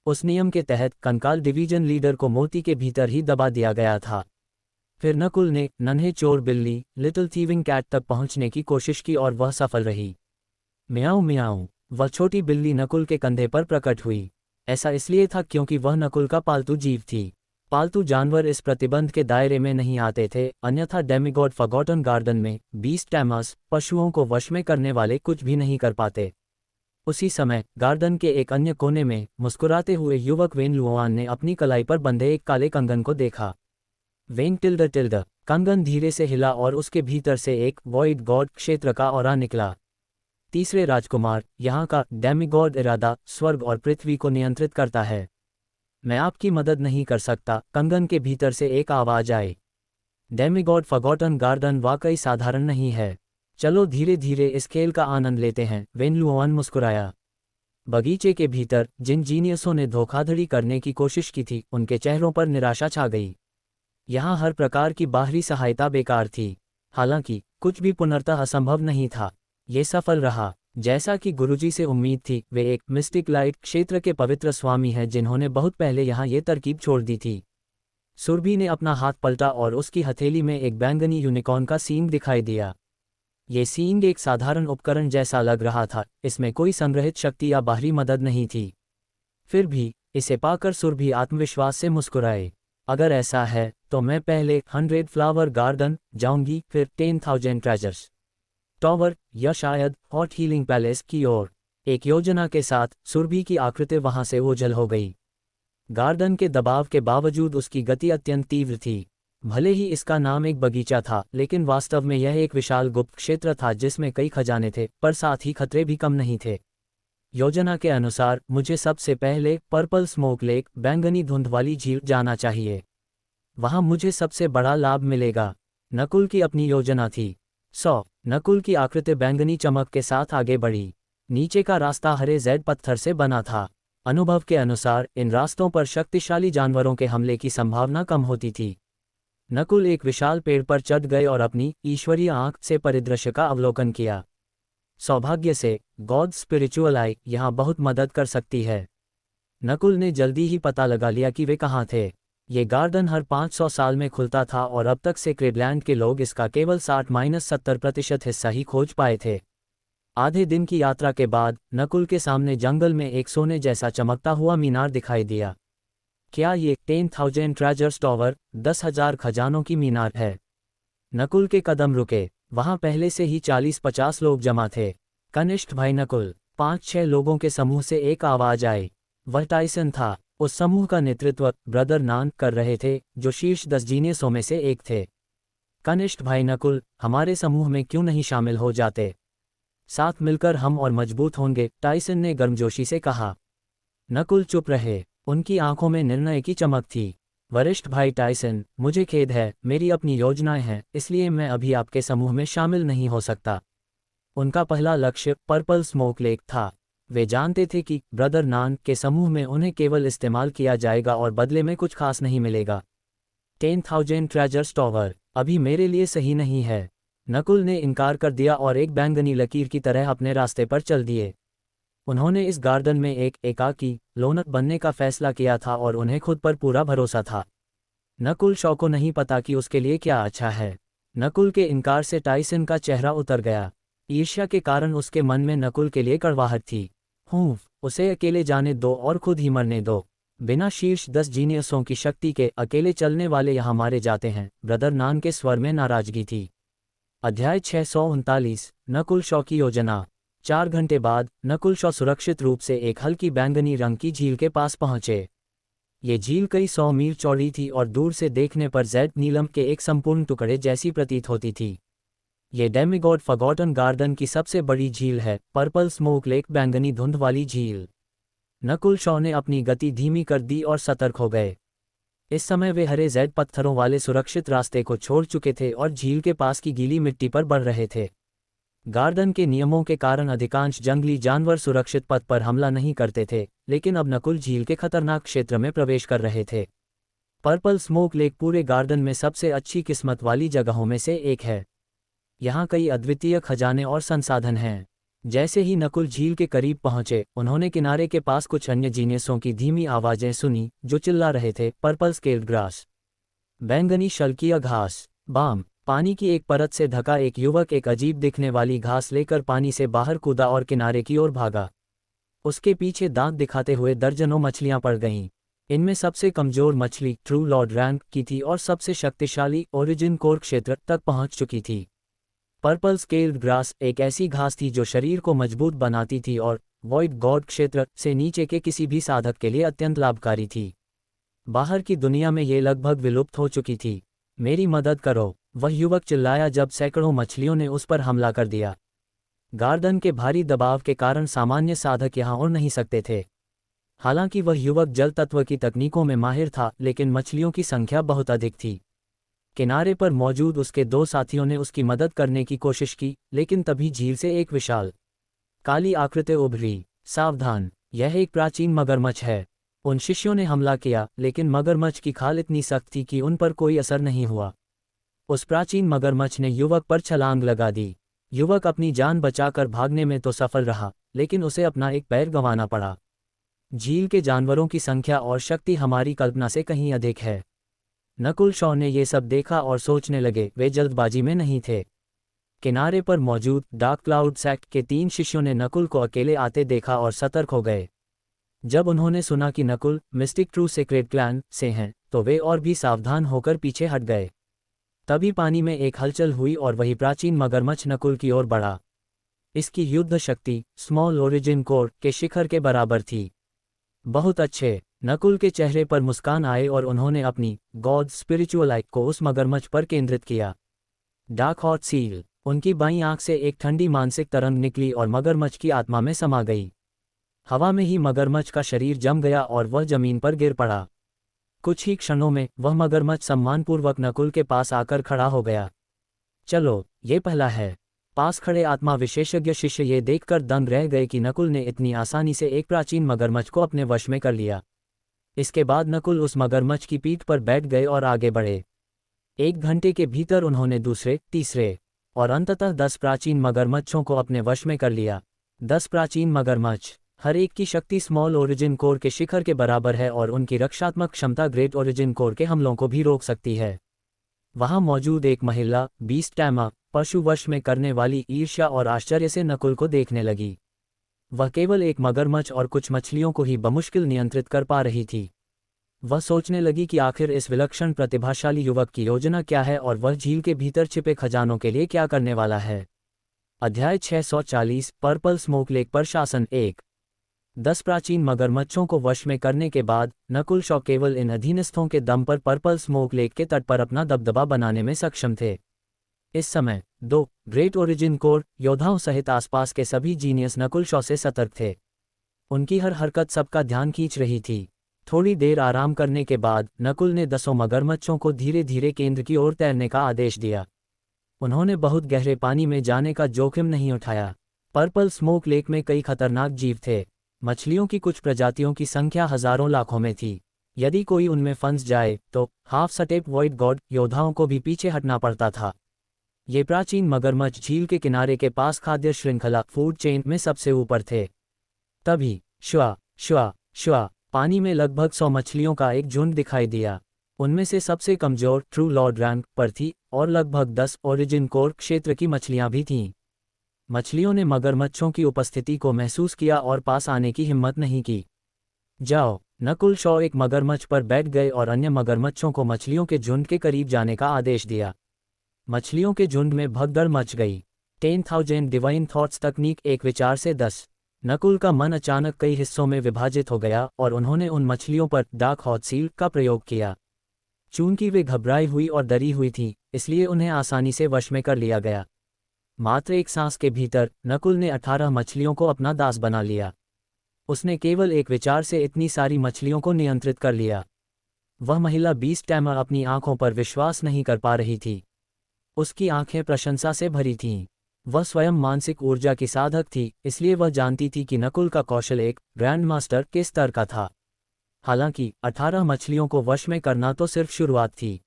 उस नियम के तहत कंकाल डिवीजन लीडर को मोती के भीतर ही दबा दिया गया था। फिर नकुल ने नन्हे चोर बिल्ली लिटिल थीविंग कैट तक पहुंचने की कोशिश की और वह सफल रही। म्याऊं म्याऊं, वह छोटी बिल्ली नकुल के कंधे पर प्रकट हुई। ऐसा इसलिए था क्योंकि वह नकुल का पालतू जीव थी। पालतू जानवर इस प्रतिबंध के दायरे में नहीं आते थे, अन्यथा डेमिगॉड फॉरगॉटन गार्डन में बीस्ट टैमर्स, पशुओं को वश में करने वाले, कुछ भी नहीं कर पाते। उसी समय गार्डन के एक अन्य कोने में मुस्कुराते हुए युवक वेन लुओवान ने अपनी कलाई पर बंधे एक काले कंगन को देखा। वेन टिल्ड टिल्ड, कंगन धीरे से हिला और उसके भीतर से एक वॉइड गॉड क्षेत्र का ऑरा निकला। तीसरे राजकुमार, यहाँ का डेमिगॉड इरादा स्वर्ग और पृथ्वी को नियंत्रित करता है। मैं आपकी मदद नहीं कर सकता, कंगन के भीतर से एक आवाज आई। डेमिगॉड फॉरगॉटन गार्डन वाकई साधारण नहीं है। चलो धीरे धीरे इस खेल का आनंद लेते हैं, वेन लुओवान मुस्कुराया। बगीचे के भीतर जिन जीनियसों ने धोखाधड़ी करने की कोशिश की थी, उनके चेहरों पर निराशा छा गई। यहाँ हर प्रकार की बाहरी सहायता बेकार थी। हालांकि कुछ भी पूर्णतः असंभव नहीं था। ये सफल रहा। जैसा कि गुरुजी से उम्मीद थी, वे एक मिस्टिक लाइट क्षेत्र के पवित्र स्वामी हैं जिन्होंने बहुत पहले यहाँ ये तरकीब छोड़ दी थी। सुरभि ने अपना हाथ पलटा और उसकी हथेली में एक बैंगनी यूनिकॉर्न का सींग दिखाई दिया। ये सींग एक साधारण उपकरण जैसा लग रहा था, इसमें कोई संग्रहित शक्ति या बाहरी मदद नहीं थी। फिर भी इसे पाकर सुरभि आत्मविश्वास से मुस्कुराए। अगर ऐसा है तो मैं पहले 100 फ्लावर गार्डन जाऊंगी, फिर 10,000 ट्रेजर्स टॉवर या शायद हॉट हीलिंग पैलेस की ओर। एक योजना के साथ सुरभि की आकृति वहां से ओझल हो गई। गार्डन के दबाव के बावजूद उसकी गति अत्यंत तीव्र थी। भले ही इसका नाम एक बगीचा था, लेकिन वास्तव में यह एक विशाल गुप्त क्षेत्र था जिसमें कई खजाने थे, पर साथ ही खतरे भी कम नहीं थे। योजना के अनुसार मुझे सबसे पहले पर्पल स्मोक लेक, बैंगनी धुंध वाली झील जाना चाहिए। वहां मुझे सबसे बड़ा लाभ मिलेगा। नकुल की अपनी योजना थी। नकुल की आकृति बैंगनी चमक के साथ आगे बढ़ी। नीचे का रास्ता हरे जेड पत्थर से बना था। अनुभव के अनुसार इन रास्तों पर शक्तिशाली जानवरों के हमले की संभावना कम होती थी। नकुल एक विशाल पेड़ पर चढ़ गए और अपनी ईश्वरीय आंख से परिदृश्य का अवलोकन किया। सौभाग्य से गॉड स्पिरिचुअल आई यहाँ बहुत मदद कर सकती है। नकुल ने जल्दी ही पता लगा लिया कि वे कहाँ थे। ये गार्डन हर 500 साल में खुलता था और अब तक सेक्रेडलैंड के लोग इसका केवल 60-70% हिस्सा ही खोज पाए थे। आधे दिन की यात्रा के बाद नकुल के सामने जंगल में एक सोने जैसा चमकता हुआ मीनार दिखाई दिया। क्या ये 10,000 ट्रेजर्स टॉवर, 10,000 खजानों की मीनार है? नकुल के कदम रुके। वहां पहले से ही 40-50 लोग जमा थे। कनिष्ठ भाई नकुल, 5-6 लोगों के समूह से एक आवाज आई। वह टाइसन था। उस समूह का नेतृत्व ब्रदर नान कर रहे थे, जो शीर्ष 10 जीनियसों में से एक थे। कनिष्ठ भाई नकुल, हमारे समूह में क्यों नहीं शामिल हो जाते? साथ मिलकर हम और मजबूत होंगे, टाइसन ने गर्मजोशी से कहा। नकुल चुप रहे। उनकी आंखों में निर्णय की चमक थी। वरिष्ठ भाई टाइसन, मुझे खेद है, मेरी अपनी योजनाएं हैं, इसलिए मैं अभी आपके समूह में शामिल नहीं हो सकता। उनका पहला लक्ष्य पर्पल स्मोक लेक था। वे जानते थे कि ब्रदर नान के समूह में उन्हें केवल इस्तेमाल किया जाएगा और बदले में कुछ खास नहीं मिलेगा। 10,000 ट्रेजर्स टॉवर अभी मेरे लिए सही नहीं है। नकुल ने इनकार कर दिया और एक बैंगनी लकीर की तरह अपने रास्ते पर चल दिए। उन्होंने इस गार्डन में एक एकाकी लोनर बनने का फैसला किया था और उन्हें खुद पर पूरा भरोसा था। नकुल शॉ को नहीं पता कि उसके लिए क्या अच्छा है। नकुल के इनकार से टाइसन का चेहरा उतर गया। ईर्ष्या के कारण उसके मन में नकुल के लिए कड़वाहट थी। उसे अकेले जाने दो और खुद ही मरने दो। बिना शीर्ष 10 जीनियसों की शक्ति के अकेले चलने वाले यहाँ मारे जाते हैं। ब्रदर नान के स्वर में नाराजगी थी। अध्याय 639 नकुल शॉ की योजना। 4 घंटे बाद नकुल शॉ सुरक्षित रूप से एक हल्की बैंगनी रंग की झील के पास पहुंचे। ये झील कई 100 मील चौड़ी थी और दूर से देखने पर जेड नीलम के एक संपूर्ण टुकड़े जैसी प्रतीत होती थी। ये डेमिगॉड फॉरगॉटन गार्डन की सबसे बड़ी झील है, पर्पल स्मोक लेक, बैंगनी धुंध वाली झील। नकुल शॉ ने अपनी गति धीमी कर दी और सतर्क हो गए। इस समय वे हरे जेड पत्थरों वाले सुरक्षित रास्ते को छोड़ चुके थे और झील के पास की गीली मिट्टी पर बढ़ रहे थे। गार्डन के नियमों के कारण अधिकांश जंगली जानवर सुरक्षित पथ पर हमला नहीं करते थे, लेकिन अब नकुल झील के खतरनाक क्षेत्र में प्रवेश कर रहे थे। पर्पल स्मोक लेक पूरे गार्डन में सबसे अच्छी किस्मत वाली जगहों में से एक है। यहाँ कई अद्वितीय खजाने और संसाधन हैं। जैसे ही नकुल झील के करीब पहुंचे, उन्होंने किनारे के पास कुछ अन्य जीनियसों की धीमी आवाजें सुनी, जो चिल्ला रहे थे, पर्पल स्केल्ड ग्रास, बैंगनी शल्कीय घास, बाम। पानी की एक परत से ढका एक युवक एक अजीब दिखने वाली घास लेकर पानी से बाहर कूदा और किनारे की ओर भागा। उसके पीछे दांत दिखाते हुए दर्जनों मछलियां पड़ गईं। इनमें सबसे कमजोर मछली ट्रू लॉर्ड रैंक की थी और सबसे शक्तिशाली ओरिजिन कोर क्षेत्र तक पहुंच चुकी थी। पर्पल स्केल्ड ग्रास एक ऐसी घास थी जो शरीर को मजबूत बनाती थी और वॉइड गॉड क्षेत्र से नीचे के किसी भी साधक के लिए अत्यंत लाभकारी थी। बाहर की दुनिया में ये लगभग विलुप्त हो चुकी थी। मेरी मदद करो, वह युवक चिल्लाया जब सैकड़ों मछलियों ने उस पर हमला कर दिया। गार्डन के भारी दबाव के कारण सामान्य साधक यहाँ उड़ नहीं सकते थे। हालांकि वह युवक जल तत्व की तकनीकों में माहिर था, लेकिन मछलियों की संख्या बहुत अधिक थी। किनारे पर मौजूद उसके दो साथियों ने उसकी मदद करने की कोशिश की, लेकिन तभी झील से एक विशाल काली आकृति उभरी। सावधान, यह एक प्राचीन मगरमच्छ है। उन शिष्यों ने हमला किया, लेकिन मगरमच्छ की खाल इतनी सख्त थी कि उन पर कोई असर नहीं हुआ। उस प्राचीन मगरमच्छ ने युवक पर छलांग लगा दी। युवक अपनी जान बचाकर भागने में तो सफल रहा, लेकिन उसे अपना एक पैर गंवाना पड़ा। झील के जानवरों की संख्या और शक्ति हमारी कल्पना से कहीं अधिक है। नकुल शॉ ने ये सब देखा और सोचने लगे, वे जल्दबाजी में नहीं थे। किनारे पर मौजूद डार्क क्लाउड सेक्ट के 3 शिष्यों ने नकुल को अकेले आते देखा और सतर्क हो गए। जब उन्होंने सुना कि Nakul mistake true secret clan से हैं, तो वे और भी सावधान होकर पीछे हट गए। तभी पानी में एक हलचल हुई और वही प्राचीन मगरमच्छ नकुल की ओर बढ़ा। इसकी युद्ध शक्ति स्मॉल ओरिजिन कोर के शिखर के बराबर थी। बहुत अच्छे, नकुल के चेहरे पर मुस्कान आए और उन्होंने अपनी गॉड स्पिरिचुअल आई को उस मगरमच्छ पर केंद्रित किया। डार्क हॉट सील, उनकी बाईं आंख से एक ठंडी मानसिक तरंग निकली और मगरमच्छ की आत्मा में समा गई। हवा में ही मगरमच्छ का शरीर जम गया और वह जमीन पर गिर पड़ा। कुछ ही क्षणों में वह मगरमच्छ सम्मानपूर्वक नकुल के पास आकर खड़ा हो गया। चलो, ये पहला है। पास खड़े आत्मा विशेषज्ञ शिष्य ये देखकर दंग रह गए कि नकुल ने इतनी आसानी से एक प्राचीन मगरमच्छ को अपने वश में कर लिया। इसके बाद नकुल उस मगरमच्छ की पीठ पर बैठ गए और आगे बढ़े। 1 घंटे के भीतर उन्होंने दूसरे, तीसरे और अंततः 10 प्राचीन मगरमच्छों को अपने वश में कर लिया। 10 प्राचीन मगरमच्छ, हर एक की शक्ति स्मॉल ओरिजिन कोर के शिखर के बराबर है और उनकी रक्षात्मक क्षमता ग्रेट ओरिजिन कोर के हमलों को भी रोक सकती है। वहां मौजूद एक महिला बीस्ट टैमा पशु वश में करने वाली ईर्ष्या और आश्चर्य से नकुल को देखने लगी। वह केवल एक मगरमच्छ और कुछ मछलियों को ही बमुश्किल नियंत्रित कर पा रही थी। वह सोचने लगी कि आखिर इस विलक्षण प्रतिभाशाली युवक की योजना क्या है और वह झील के भीतर छिपे खजानों के लिए क्या करने वाला है। अध्याय 640 पर्पल स्मोक लेक पर शासन 1। 10 प्राचीन मगरमच्छों को वश में करने के बाद नकुल शॉ केवल इन अधीनस्थों के दम पर पर्पल स्मोक लेक के तट पर अपना दबदबा बनाने में सक्षम थे। इस समय 2 ग्रेट ओरिजिन कोर योद्धाओं सहित आसपास के सभी जीनियस नकुल शॉ से सतर्क थे। उनकी हर हरकत सबका ध्यान खींच रही थी। थोड़ी देर आराम करने के बाद नकुल ने 10 मगरमच्छों को धीरे धीरे केंद्र की ओर तैरने का आदेश दिया। उन्होंने बहुत गहरे पानी में जाने का जोखिम नहीं उठाया। पर्पल स्मोक लेक में कई खतरनाक जीव थे। मछलियों की कुछ प्रजातियों की संख्या हजारों लाखों में थी। यदि कोई उनमें फंस जाए तो हाफ स्टेप वॉइड गॉड योद्धाओं को भी पीछे हटना पड़ता था। ये प्राचीन मगरमच्छ झील के किनारे के पास खाद्य श्रृंखला फूड चेन में सबसे ऊपर थे। तभी श्वा श्वा श्वा पानी में लगभग 100 मछलियों का एक झुंड दिखाई दिया। उनमें से सबसे कमजोर ट्रू लॉर्ड रैंक पर थी और लगभग 10 ओरिजिन कोर क्षेत्र की मछलियां भी थीं। मछलियों ने मगरमच्छों की उपस्थिति को महसूस किया और पास आने की हिम्मत नहीं की। जाओ, नकुल शॉ एक मगरमच्छ पर बैठ गए और अन्य मगरमच्छों को मछलियों के झुंड के करीब जाने का आदेश दिया। मछलियों के झुंड में भगदड़ मच गई। 10,000 डिवाइन थॉट्स तकनीक एक विचार से 10। नकुल का मन अचानक कई हिस्सों में विभाजित हो गया और उन्होंने उन मछलियों पर डार्क हॉट सील का प्रयोग किया। चूंकि वे घबराई हुई और डरी हुई थीं, इसलिए उन्हें आसानी से वश में कर लिया गया। मात्र एक सांस के भीतर नकुल ने 18 मछलियों को अपना दास बना लिया। उसने केवल एक विचार से इतनी सारी मछलियों को नियंत्रित कर लिया। वह महिला बीस्ट टैमर अपनी आंखों पर विश्वास नहीं कर पा रही थी। उसकी आंखें प्रशंसा से भरी थीं। वह स्वयं मानसिक ऊर्जा की साधक थी, इसलिए वह जानती थी कि नकुल का कौशल एक ग्रैंड मास्टर के स्तर का था। हालांकि 18 मछलियों को वश में करना तो सिर्फ शुरुआत थी।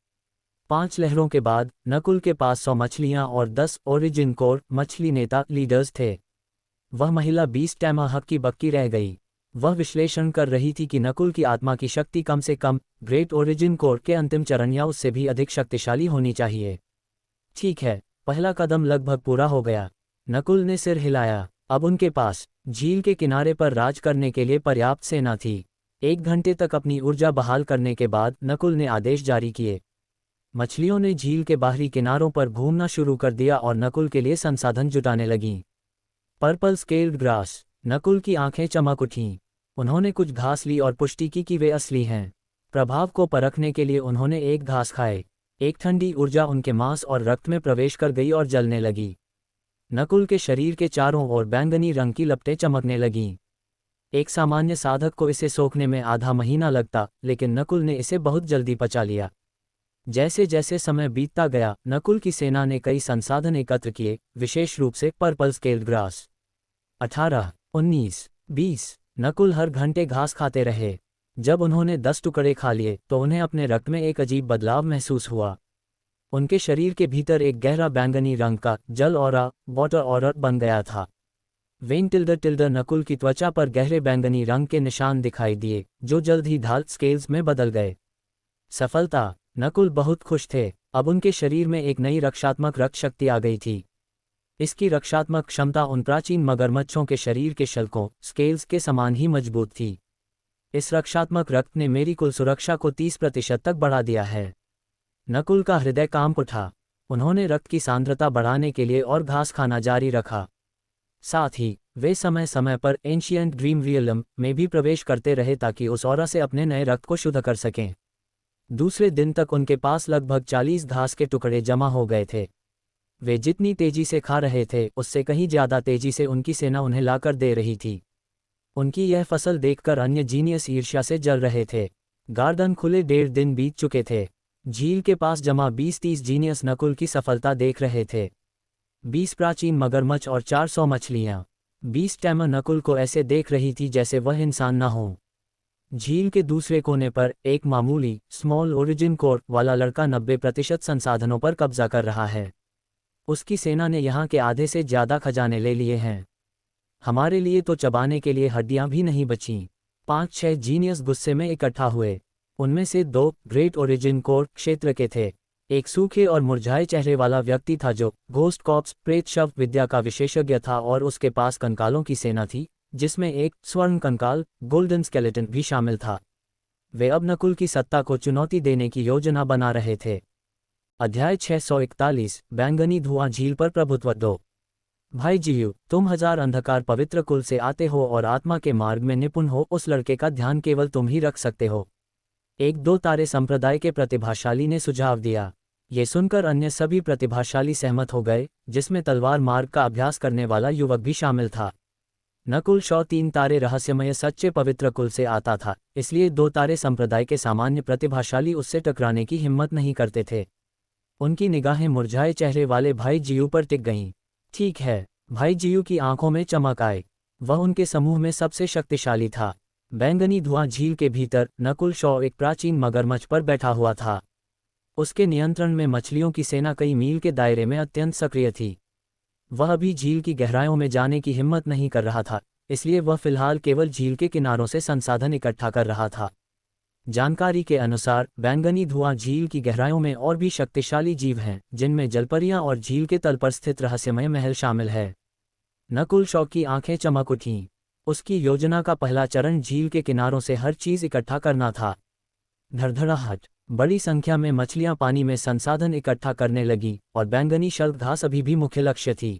5 लहरों के बाद नकुल के पास 100 मछलियां और 10 ओरिजिन कोर मछली नेता लीडर्स थे। वह महिला बीस्ट टैमा हक्की बक्की रह गई। वह विश्लेषण कर रही थी कि नकुल की आत्मा की शक्ति कम से कम ग्रेट ओरिजिन कोर के अंतिम चरण या उससे भी अधिक शक्तिशाली होनी चाहिए। ठीक है, पहला कदम लगभग पूरा हो गया। नकुल ने सिर हिलाया। अब उनके पास झील के किनारे पर राज करने के लिए पर्याप्त सेना थी। 1 घंटे तक अपनी ऊर्जा बहाल करने के बाद नकुल ने आदेश जारी किए। मछलियों ने झील के बाहरी किनारों पर घूमना शुरू कर दिया और नकुल के लिए संसाधन जुटाने लगीं। Purple scaled grass. नकुल की आंखें चमक उठीं। उन्होंने कुछ घास ली और पुष्टि की कि वे असली हैं। प्रभाव को परखने के लिए उन्होंने एक घास खाए। एक ठंडी ऊर्जा उनके मांस और रक्त में प्रवेश कर गई और जलने लगी। नकुल के शरीर के चारों ओर बैंगनी रंग की लपटें चमकने लगीं। एक सामान्य साधक को इसे सोखने में आधा महीना लगता, लेकिन नकुल ने इसे बहुत जल्दी पचा लिया। जैसे जैसे समय बीतता गया, नकुल की सेना ने कई संसाधन एकत्र किए, विशेष रूप से पर्पल स्केल्ड ग्रास। 18, 19, 20। नकुल हर घंटे घास खाते रहे। जब उन्होंने 10 टुकड़े खा लिए तो उन्हें अपने रक्त में एक अजीब बदलाव महसूस हुआ। उनके शरीर के भीतर एक गहरा बैंगनी रंग का जल ऑरा, वाटर ऑरा बन गया था। वेन टिल्डर नकुल की त्वचा पर गहरे बैंगनी रंग के निशान दिखाई दिए, जो जल्द ही ढाल स्केल्स में बदल गए। सफलता। नकुल बहुत खुश थे। अब उनके शरीर में एक नई रक्षात्मक रक्त शक्ति आ गई थी। इसकी रक्षात्मक क्षमता उन प्राचीन मगरमच्छों के शरीर के शल्कों, स्केल्स के समान ही मजबूत थी। इस रक्षात्मक रक्त ने मेरी कुल सुरक्षा को 30% तक बढ़ा दिया है। नकुल का हृदय कांप उठा। उन्होंने रक्त की सांद्रता बढ़ाने के लिए और घास खाना जारी रखा। साथ ही वे समय समय पर एंशिएंट ड्रीम रियलम में भी प्रवेश करते रहे ताकि उस ऑरा से अपने नए रक्त को शुद्ध कर सकें। दूसरे दिन तक उनके पास लगभग 40 घास के टुकड़े जमा हो गए थे। वे जितनी तेजी से खा रहे थे, उससे कहीं ज्यादा तेजी से उनकी सेना उन्हें लाकर दे रही थी। उनकी यह फसल देखकर अन्य जीनियस ईर्ष्या से जल रहे थे। गार्डन खुले 1.5 दिन बीत चुके थे। झील के पास जमा 20-30 जीनियस नकुल की सफलता देख रहे थे। 20 प्राचीन मगरमच्छ और 400 मछलियां। 20 टैमर नकुल को ऐसे देख रही थी जैसे वह इंसान न हो। झील के दूसरे कोने पर एक मामूली स्मॉल ओरिजिन कोर वाला लड़का 90% संसाधनों पर कब्जा कर रहा है। उसकी सेना ने यहाँ के आधे से ज्यादा खजाने ले लिए हैं। हमारे लिए तो चबाने के लिए हड्डियां भी नहीं बचीं। 5-6 जीनियस गुस्से में इकट्ठा हुए। उनमें से 2 ग्रेट ओरिजिन कोर क्षेत्र के थे। एक सूखे और मुरझाए चेहरे वाला व्यक्ति था जो घोस्ट कॉप्स प्रेत शव विद्या का विशेषज्ञ था, और उसके पास कंकालों की सेना थी, जिसमें एक स्वर्ण कंकाल गोल्डन स्केलेटन भी शामिल था। वे अब नकुल की सत्ता को चुनौती देने की योजना बना रहे थे। अध्याय 641। बैंगनी धुआं झील पर प्रभुत्व दो। भाई जीयू, तुम 1000 अंधकार पवित्र कुल से आते हो और आत्मा के मार्ग में निपुण हो। उस लड़के का ध्यान केवल तुम ही रख सकते हो। एक 2 तारे संप्रदाय के प्रतिभाशाली ने सुझाव दिया। ये सुनकर अन्य सभी प्रतिभाशाली सहमत हो गए, जिसमें तलवार मार्ग का अभ्यास करने वाला युवक भी शामिल था। नकुल शॉ 3 तारे रहस्यमय सच्चे पवित्र कुल से आता था, इसलिए 2 तारे संप्रदाय के सामान्य प्रतिभाशाली उससे टकराने की हिम्मत नहीं करते थे। उनकी निगाहें मुरझाए चेहरे वाले भाई जीयू पर टिक गईं। ठीक है। भाई जीयू की आंखों में चमक आई। वह उनके समूह में सबसे शक्तिशाली था। बैंगनी धुआं झील के भीतर नकुल शॉ एक प्राचीन मगरमच्छ पर बैठा हुआ था। उसके नियंत्रण में मछलियों की सेना कई मील के दायरे में अत्यंत सक्रिय थी। वह अभी झील की गहराइयों में जाने की हिम्मत नहीं कर रहा था, इसलिए वह फिलहाल केवल झील के किनारों से संसाधन इकट्ठा कर रहा था। जानकारी के अनुसार बैंगनी धुआं झील की गहराइयों में और भी शक्तिशाली जीव हैं, जिनमें जलपरियां और झील के तल पर स्थित रहस्यमय महल शामिल है। नकुल शॉ की आंखें चमक उठीं। उसकी योजना का पहला चरण झील के किनारों से हर चीज इकट्ठा करना था। धड़धड़ाहट। बड़ी संख्या में मछलियां पानी में संसाधन इकट्ठा करने लगी, और बैंगनी शल्क घास अभी भी मुख्य लक्ष्य थी।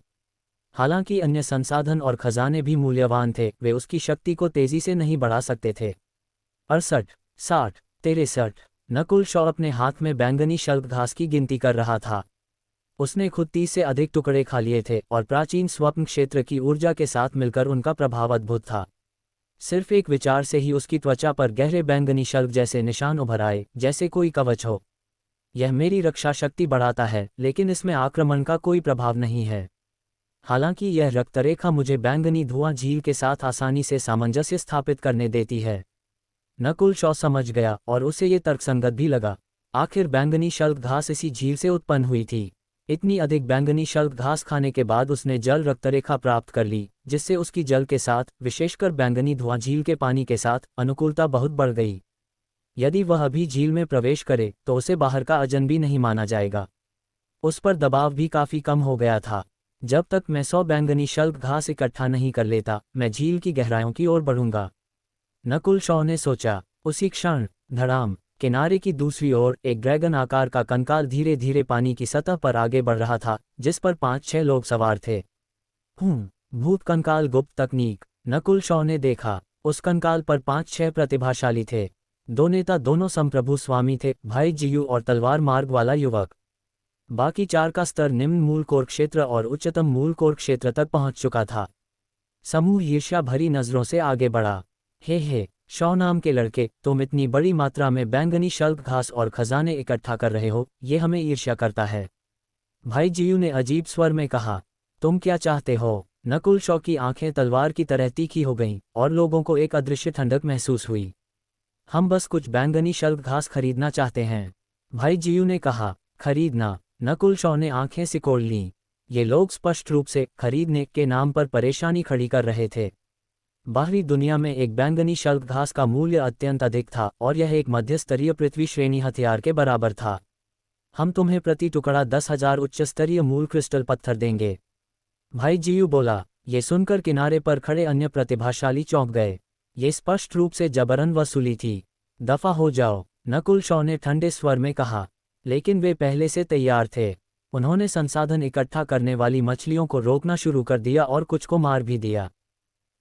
हालांकि अन्य संसाधन और खजाने भी मूल्यवान थे, वे उसकी शक्ति को तेजी से नहीं बढ़ा सकते थे। 68, 60, 63। नकुल शॉ अपने हाथ में बैंगनी शल्क घास की गिनती कर रहा था। उसने खुद 30 से अधिक टुकड़े खा लिए थे, और प्राचीन स्वप्न क्षेत्र की ऊर्जा के साथ मिलकर उनका प्रभाव अद्भुत था। सिर्फ एक विचार से ही उसकी त्वचा पर गहरे बैंगनी शल्क जैसे निशान उभर आए, जैसे कोई कवच हो। यह मेरी रक्षा शक्ति बढ़ाता है, लेकिन इसमें आक्रमण का कोई प्रभाव नहीं है। हालांकि यह रक्तरेखा मुझे बैंगनी धुआं झील के साथ आसानी से सामंजस्य स्थापित करने देती है। नकुल शॉ समझ गया, और उसे ये तर्कसंगत भी लगा। आखिर बैंगनी शल्क घास इसी झील से उत्पन्न हुई थी। इतनी अधिक बैंगनी शल्क घास खाने के बाद उसने जल रक्तरेखा प्राप्त कर ली, जिससे उसकी जल के साथ, विशेषकर बैंगनी धुआं झील के पानी के साथ, अनुकूलता बहुत बढ़ गई। यदि वह अभी झील में प्रवेश करे तो उसे बाहर का अजनबी नहीं माना जाएगा। उस पर दबाव भी काफी कम हो गया था। जब तक मैं 100 बैंगनी शल्क घास इकट्ठा नहीं कर लेता, मैं झील की गहराइयों की ओर बढ़ूंगा। नकुल शॉ ने सोचा। उसी क्षण धड़ाम, किनारे की दूसरी ओर एक ड्रैगन आकार का कंकाल धीरे धीरे पानी की सतह पर आगे बढ़ रहा था, जिस पर 5-6 लोग सवार थे। भूत कंकाल गुप्त तकनीक। नकुल शॉ ने देखा, उस कंकाल पर 5-6 प्रतिभाशाली थे। 2 नेता दोनों संप्रभु स्वामी थे, भाई जीयू और तलवार मार्ग वाला युवक। बाकी 4 का स्तर निम्न मूल कोर क्षेत्र और उच्चतम मूल कोर क्षेत्र तक पहुंच चुका था। समूह ईर्ष्या भरी नजरों से आगे बढ़ा। हे, शॉ नाम के लड़के, तुम इतनी बड़ी मात्रा में बैंगनी शल्क घास और खजाने इकट्ठा कर रहे हो, ये हमें ईर्ष्या करता है। भाई जीयू ने अजीब स्वर में कहा, तुम क्या चाहते हो? नकुल शॉ की आंखें तलवार की तरह तीखी हो गईं और लोगों को एक अदृश्य ठंडक महसूस हुई। हम बस कुछ बैंगनी शल्क घास खरीदना चाहते हैं, भाई जीयू ने कहा। खरीदना? नकुल शॉ ने आंखें सिकोड़ लीं। ये लोग स्पष्ट रूप से खरीदने के नाम पर परेशानी खड़ी कर रहे थे। बाहरी दुनिया में एक बैंगनी शल्क घास का मूल्य अत्यंत अधिक था और यह एक मध्य स्तरीय पृथ्वी श्रेणी हथियार के बराबर था। हम तुम्हें प्रति टुकड़ा 10,000 उच्च स्तरीय मूल क्रिस्टल पत्थर देंगे, भाई जीयू बोला। ये सुनकर किनारे पर खड़े अन्य प्रतिभाशाली चौंक गए। ये स्पष्ट रूप से जबरन वसूली थी। दफा हो जाओ, नकुल शॉ ने ठंडे स्वर में कहा। लेकिन वे पहले से तैयार थे। उन्होंने संसाधन इकट्ठा करने वाली मछलियों को रोकना शुरू कर दिया और कुछ को मार भी दिया।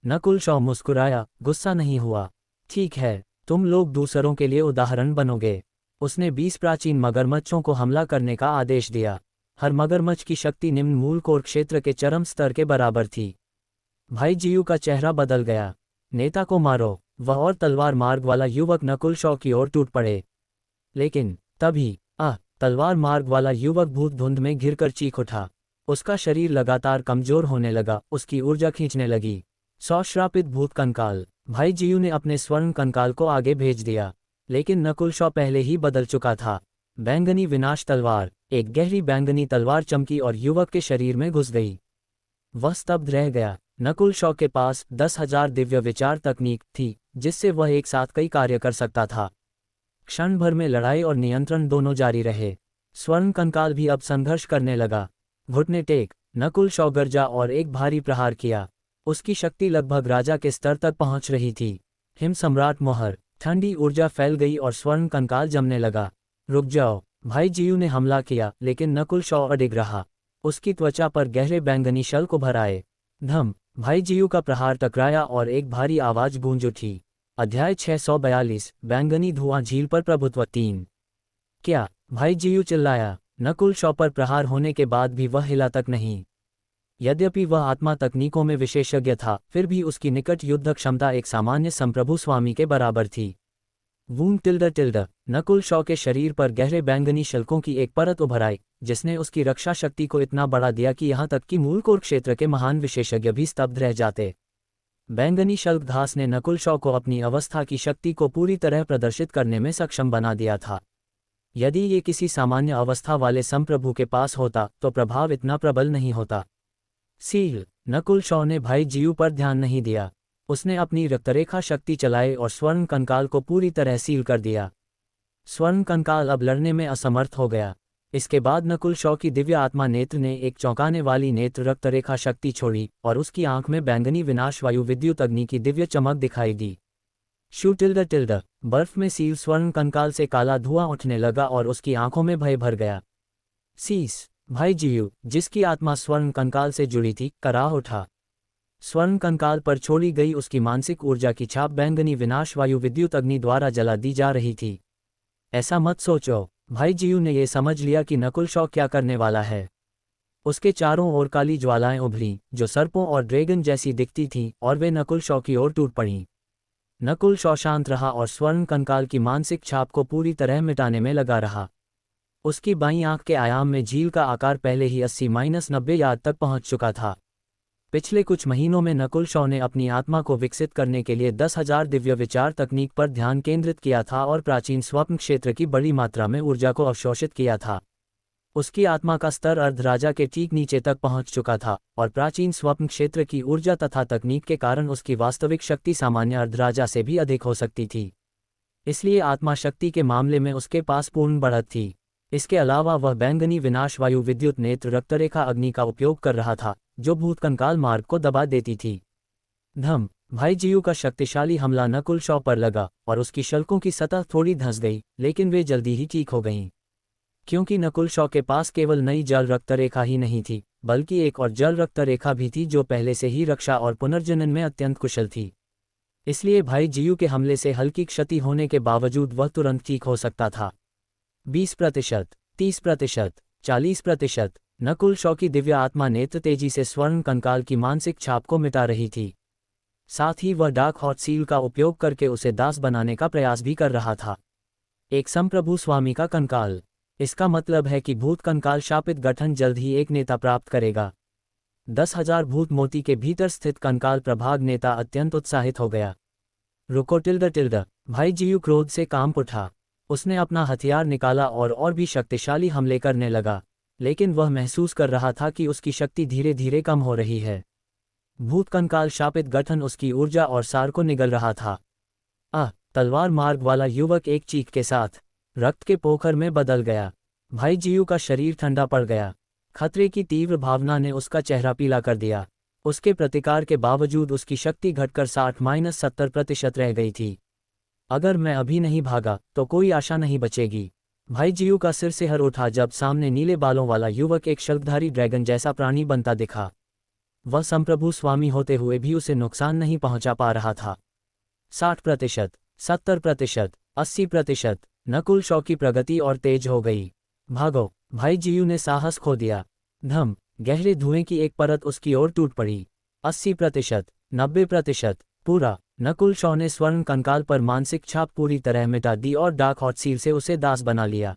नकुल शॉ मुस्कुराया, गुस्सा नहीं हुआ। ठीक है, तुम लोग दूसरों के लिए उदाहरण बनोगे। उसने 20 प्राचीन मगरमच्छों को हमला करने का आदेश दिया। हर मगरमच्छ की शक्ति निम्न मूल कोर क्षेत्र के चरम स्तर के बराबर थी। भाई जीयू का चेहरा बदल गया। नेता को मारो, वह और तलवार मार्ग वाला युवक नकुल शॉ की ओर टूट पड़े। लेकिन तभी तलवार मार्ग वाला युवक भूत धुंध में घिरकर चीख उठा। उसका शरीर लगातार कमजोर होने लगा, उसकी ऊर्जा खींचने लगी। श्रापित भूत कंकाल। भाई जीयू ने अपने स्वर्ण कंकाल को आगे भेज दिया, लेकिन नकुल शॉ पहले ही बदल चुका था। बैंगनी विनाश तलवार। एक गहरी बैंगनी तलवार चमकी और युवक के शरीर में घुस गई। वह स्तब्ध रह गया। नकुल शॉ के पास 10,000 दिव्य विचार तकनीक थी, जिससे वह एक साथ कई कार्य कर सकता था। क्षण भर में लड़ाई और नियंत्रण दोनों जारी रहे। स्वर्ण कंकाल भी अब संघर्ष करने लगा। घुटने टेक, नकुल शॉ गरजा और एक भारी प्रहार किया। उसकी शक्ति लगभग राजा के स्तर तक पहुंच रही थी। हिम सम्राट मोहर। ठंडी ऊर्जा फैल गई और स्वर्ण कंकाल जमने लगा। रुक जाओ, भाई जीयू ने हमला किया, लेकिन नकुल शॉ अडिग रहा। उसकी त्वचा पर गहरे बैंगनी शल्क उभर आए। धम, भाई जीयू का प्रहार टकराया और एक भारी आवाज गूंज उठी। अध्याय 642, बैंगनी धुआं झील पर प्रभुत्व 3। क्या? भाई जीयू चिल्लाया। नकुल शॉ पर प्रहार होने के बाद भी वह हिला तक नहीं। यद्यपि वह आत्मा तकनीकों में विशेषज्ञ था, फिर भी उसकी निकट युद्ध क्षमता एक सामान्य संप्रभु स्वामी के बराबर थी। Wound tilde. नकुल शॉ के शरीर पर गहरे बैंगनी शल्कों की एक परत उभर आई, जिसने उसकी रक्षा शक्ति को इतना बढ़ा दिया कि यहाँ तक कि मूल कोर क्षेत्र के महान विशेषज्ञ भी स्तब्ध रह जाते। बैंगनी शल्क घास ने नकुल शॉ को अपनी अवस्था की शक्ति को पूरी तरह प्रदर्शित करने में सक्षम बना दिया था। यदि ये किसी सामान्य अवस्था वाले संप्रभु के पास होता तो प्रभाव इतना प्रबल नहीं होता। सील। नकुल शॉ ने भाई जीयू पर ध्यान नहीं दिया। उसने अपनी रक्तरेखा शक्ति चलाई और स्वर्ण कंकाल को पूरी तरह सील कर दिया। स्वर्ण कंकाल अब लड़ने में असमर्थ हो गया। इसके बाद नकुल शॉ की दिव्य आत्मा नेत्र ने एक चौंकाने वाली नेत्र रक्तरेखा शक्ति छोड़ी और उसकी आंख में बैंगनी विनाश वायु विद्युत अग्नि की दिव्य चमक दिखाई दी। शू टिल्ड। बर्फ में सील स्वर्ण कंकाल से काला धुआं उठने लगा और उसकी आंखों में भय भर गया। सीस। भाई जीयू, जिसकी आत्मा स्वर्ण कंकाल से जुड़ी थी, कराह उठा। स्वर्ण कंकाल पर छोड़ी गई उसकी मानसिक ऊर्जा की छाप बैंगनी विनाश वायु विद्युत अग्नि द्वारा जला दी जा रही थी। ऐसा मत सोचो। भाई जीयू ने यह समझ लिया कि नकुल शॉ क्या करने वाला है। उसके चारों ओर काली ज्वालाएं उभरी, जो सर्पों और ड्रैगन जैसी दिखती थीं, और वे नकुल शॉ की ओर टूट पड़ीं। नकुल शॉ शांत रहा और स्वर्ण कंकाल की मानसिक छाप को पूरी तरह मिटाने में लगा रहा। उसकी बाईं आंख के आयाम में झील का आकार पहले ही 80-90 यार्ड तक पहुंच चुका था। पिछले कुछ महीनों में नकुल शॉ ने अपनी आत्मा को विकसित करने के लिए 10,000 दिव्य विचार तकनीक पर ध्यान केंद्रित किया था और प्राचीन स्वप्न क्षेत्र की बड़ी मात्रा में ऊर्जा को अवशोषित किया था। उसकी आत्मा का स्तर अर्धराजा के ठीक नीचे तक पहुंच चुका था और प्राचीन स्वप्न क्षेत्र की ऊर्जा तथा तकनीक के कारण उसकी वास्तविक शक्ति सामान्य अर्धराजा से भी अधिक हो सकती थी। इसलिए आत्मा शक्ति के मामले में उसके पास पूर्ण बढ़त थी। इसके अलावा वह बैंगनी विनाश वायु विद्युत नेत्र रक्तरेखा अग्नि का उपयोग कर रहा था, जो भूत कंकाल मार्ग को दबा देती थी। धम। भाई जीयू का शक्तिशाली हमला नकुल शॉ पर लगा और उसकी शल्कों की सतह थोड़ी धंस गई, लेकिन वे जल्दी ही ठीक हो गईं। क्योंकि नकुल शॉ के पास केवल नई जल रक्त रेखा ही नहीं थी, बल्कि एक और जल रक्त रेखा भी थी जो पहले से ही रक्षा और पुनर्जनन में अत्यंत कुशल थी। इसलिए भाई जीयू के हमले से हल्की क्षति होने के बावजूद वह तुरंत ठीक हो सकता था। 20%, 30%, 40%। नकुल शॉ की दिव्य आत्मा नेत्र तेजी से स्वर्ण कंकाल की मानसिक छाप को मिटा रही थी। साथ ही वह डार्क हॉट सील का उपयोग करके उसे दास बनाने का प्रयास भी कर रहा था। एक संप्रभु स्वामी का कंकाल। इसका मतलब है कि भूत कंकाल शापित गठन जल्द ही एक नेता प्राप्त करेगा। 10,000 भूत मोती के भीतर स्थित कंकाल प्रभाग नेता अत्यंत उत्साहित हो गया। रुको टिल्ड। भाई जीयू क्रोध से कांप उठा। उसने अपना हथियार निकाला और भी शक्तिशाली हमले करने लगा, लेकिन वह महसूस कर रहा था कि उसकी शक्ति धीरे धीरे कम हो रही है। भूत कंकाल शापित गठन उसकी ऊर्जा और सार को निगल रहा था। तलवार मार्ग वाला युवक एक चीख के साथ रक्त के पोखर में बदल गया। भाई जीयू का शरीर ठंडा पड़ गया। खतरे की तीव्र भावना ने उसका चेहरा पीला कर दिया। उसके प्रतिकार के बावजूद उसकी शक्ति घटकर 60-70% रह गई थी। अगर मैं अभी नहीं भागा तो कोई आशा नहीं बचेगी। भाई जीयू का सिर सिहर उठा जब सामने नीले बालों वाला युवक एक शल्कधारी ड्रैगन जैसा प्राणी बनता दिखा। वह संप्रभु स्वामी होते हुए भी उसे नुकसान नहीं पहुंचा पा रहा था। 60%, 70%, 80%। नकुल शॉ की प्रगति और तेज हो गई। भागो। भाई जीयू ने साहस खो दिया। धम। गहरे धुएं की एक परत उसकी ओर टूट पड़ी। 80%, 90%, पूरा। नकुल शॉ ने स्वर्ण कंकाल पर मानसिक छाप पूरी तरह मिटा दी और डार्क हॉट सील से उसे दास बना लिया।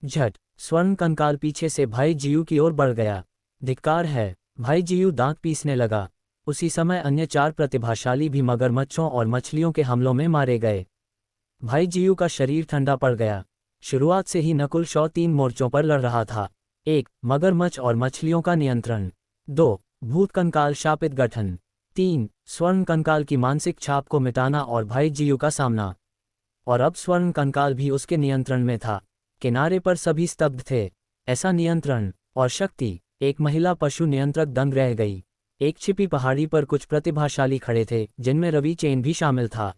झट। स्वर्ण कंकाल पीछे से भाई जीयू की ओर बढ़ गया। धिक्कार है। भाई जीयू दांत पीसने लगा। उसी समय अन्य 4 प्रतिभाशाली भी मगरमच्छों और मछलियों के हमलों में मारे गए। भाई जीयू का शरीर ठंडा पड़ गया। शुरुआत से ही नकुल शॉ 3 मोर्चों पर लड़ रहा था। 1. मगरमच्छ और मछलियों का नियंत्रण। 2. भूत कंकाल शापित गठन। 3. स्वर्ण कंकाल की मानसिक छाप को मिटाना और भाई जीयू का सामना। और अब स्वर्ण कंकाल भी उसके नियंत्रण में था। किनारे पर सभी स्तब्ध थे। ऐसा नियंत्रण और शक्ति। एक महिला पशु नियंत्रक दंग रह गई। एक छिपी पहाड़ी पर कुछ प्रतिभाशाली खड़े थे, जिनमें रवि चेन भी शामिल था।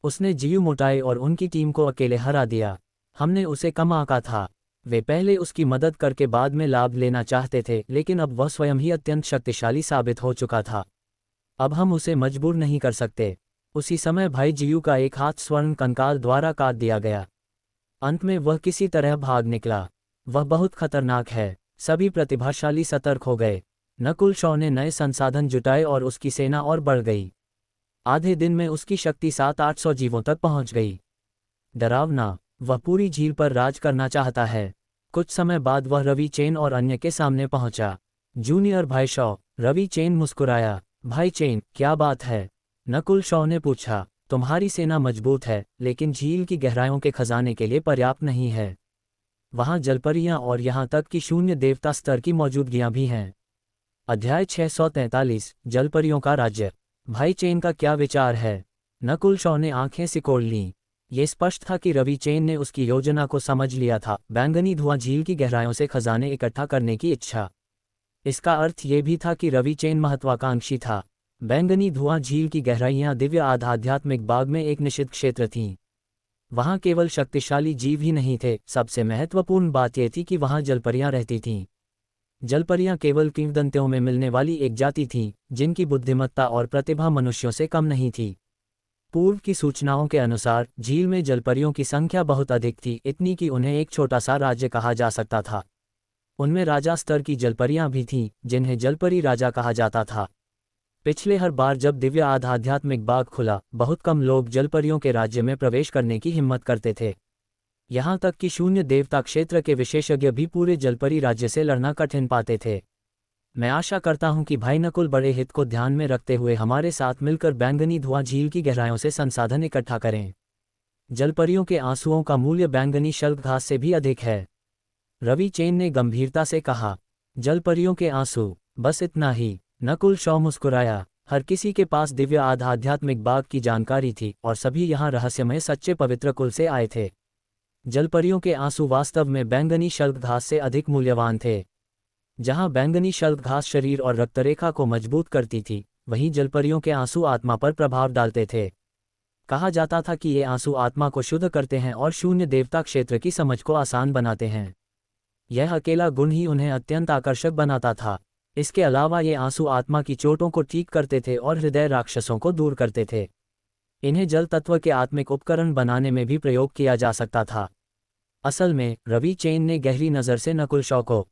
उसने जीयू मोटाई और उनकी टीम को अकेले हरा दिया। हमने उसे कम आंका था। वे पहले उसकी मदद करके बाद में लाभ लेना चाहते थे, लेकिन अब वह स्वयं ही अत्यंत शक्तिशाली साबित हो चुका था। अब हम उसे मजबूर नहीं कर सकते। उसी समय भाई जीयू का एक हाथ स्वर्ण कंकाल द्वारा काट दिया गया। अंत में वह किसी तरह भाग निकला। वह बहुत खतरनाक है। सभी प्रतिभाशाली सतर्क हो गए। नकुल शॉ ने नए संसाधन जुटाए और उसकी सेना और बढ़ गई। आधे दिन में उसकी शक्ति 700-800 जीवों तक पहुंच गई। डरावना। वह पूरी झील पर राज करना चाहता है। कुछ समय बाद वह रवि चेन और अन्य के सामने पहुंचा। जूनियर भाई शॉ। रवि चेन मुस्कुराया। भाई चेन, क्या बात है? नकुल शॉ ने पूछा। तुम्हारी सेना मजबूत है, लेकिन झील की गहराइयों के खजाने के लिए पर्याप्त नहीं है। वहां जलपरियां और यहां तक कि शून्य देवता स्तर की मौजूदगियां भी हैं। अध्याय 643, जलपरियों का राज्य। भाई चेन का क्या विचार है? नकुल शॉ ने आंखें सिकोड़ लीं। ये स्पष्ट था कि रवि चेन ने उसकी योजना को समझ लिया था। बैंगनी धुआं झील की गहराइयों से खजाने इकट्ठा करने की इच्छा। इसका अर्थ ये भी था कि रवि चेन महत्वाकांक्षी था। बैंगनी धुआं झील की गहराइयां दिव्य आध्यात्मिक बाग में एक निषिद्ध क्षेत्र थीं। वहां केवल शक्तिशाली जीव ही नहीं थे, सबसे महत्वपूर्ण बात यह थी कि वहां जलपरियां रहती थीं। जलपरियां केवल किंवदंतियों में मिलने वाली एक जाति थीं, जिनकी बुद्धिमत्ता और प्रतिभा मनुष्यों से कम नहीं थी। पूर्व की सूचनाओं के अनुसार झील में जलपरियों की संख्या बहुत अधिक थी, इतनी कि उन्हें एक छोटा सा राज्य कहा जा सकता था। उनमें राजा स्तर की जलपरियां भी थीं, जिन्हें जलपरी राजा कहा जाता था। पिछले हर बार जब दिव्य आध्यात्मिक बाग खुला, बहुत कम लोग जलपरियों के राज्य में प्रवेश करने की हिम्मत करते थे। यहाँ तक कि शून्य देवता क्षेत्र के विशेषज्ञ भी पूरे जलपरी राज्य से लड़ना कठिन पाते थे। मैं आशा करता हूं कि भाई नकुल बड़े हित को ध्यान में रखते हुए हमारे साथ मिलकर बैंगनी धुआं झील की गहराइयों से संसाधन इकट्ठा करें। जलपरियों के आंसुओं का मूल्य बैंगनी शल्क घास से भी अधिक है। रवि चेन ने गंभीरता से कहा। जलपरियों के आंसू, बस इतना ही? नकुल शॉ मुस्कुराया। हर किसी के पास दिव्य आध्यात्मिक बाग की जानकारी थी और सभी यहाँ रहस्यमय सच्चे पवित्र कुल से आए थे। जलपरियों के आंसू वास्तव में बैंगनी शल्क घास से अधिक मूल्यवान थे। जहां बैंगनी शल्क घास शरीर और रक्तरेखा को मजबूत करती थी, वहीं जलपरियों के आंसू आत्मा पर प्रभाव डालते थे। कहा जाता था कि ये आंसू आत्मा को शुद्ध करते हैं और शून्य देवता क्षेत्र की समझ को आसान बनाते हैं। यह अकेला गुण ही उन्हें अत्यंत आकर्षक बनाता था। इसके अलावा ये आंसू आत्मा की चोटों को ठीक करते थे और हृदय राक्षसों को दूर करते थे। इन्हें जल तत्व के आत्मिक उपकरण बनाने में भी प्रयोग किया जा सकता था। असल में रवि चेन ने गहरी नज़र से नकुल शॉ को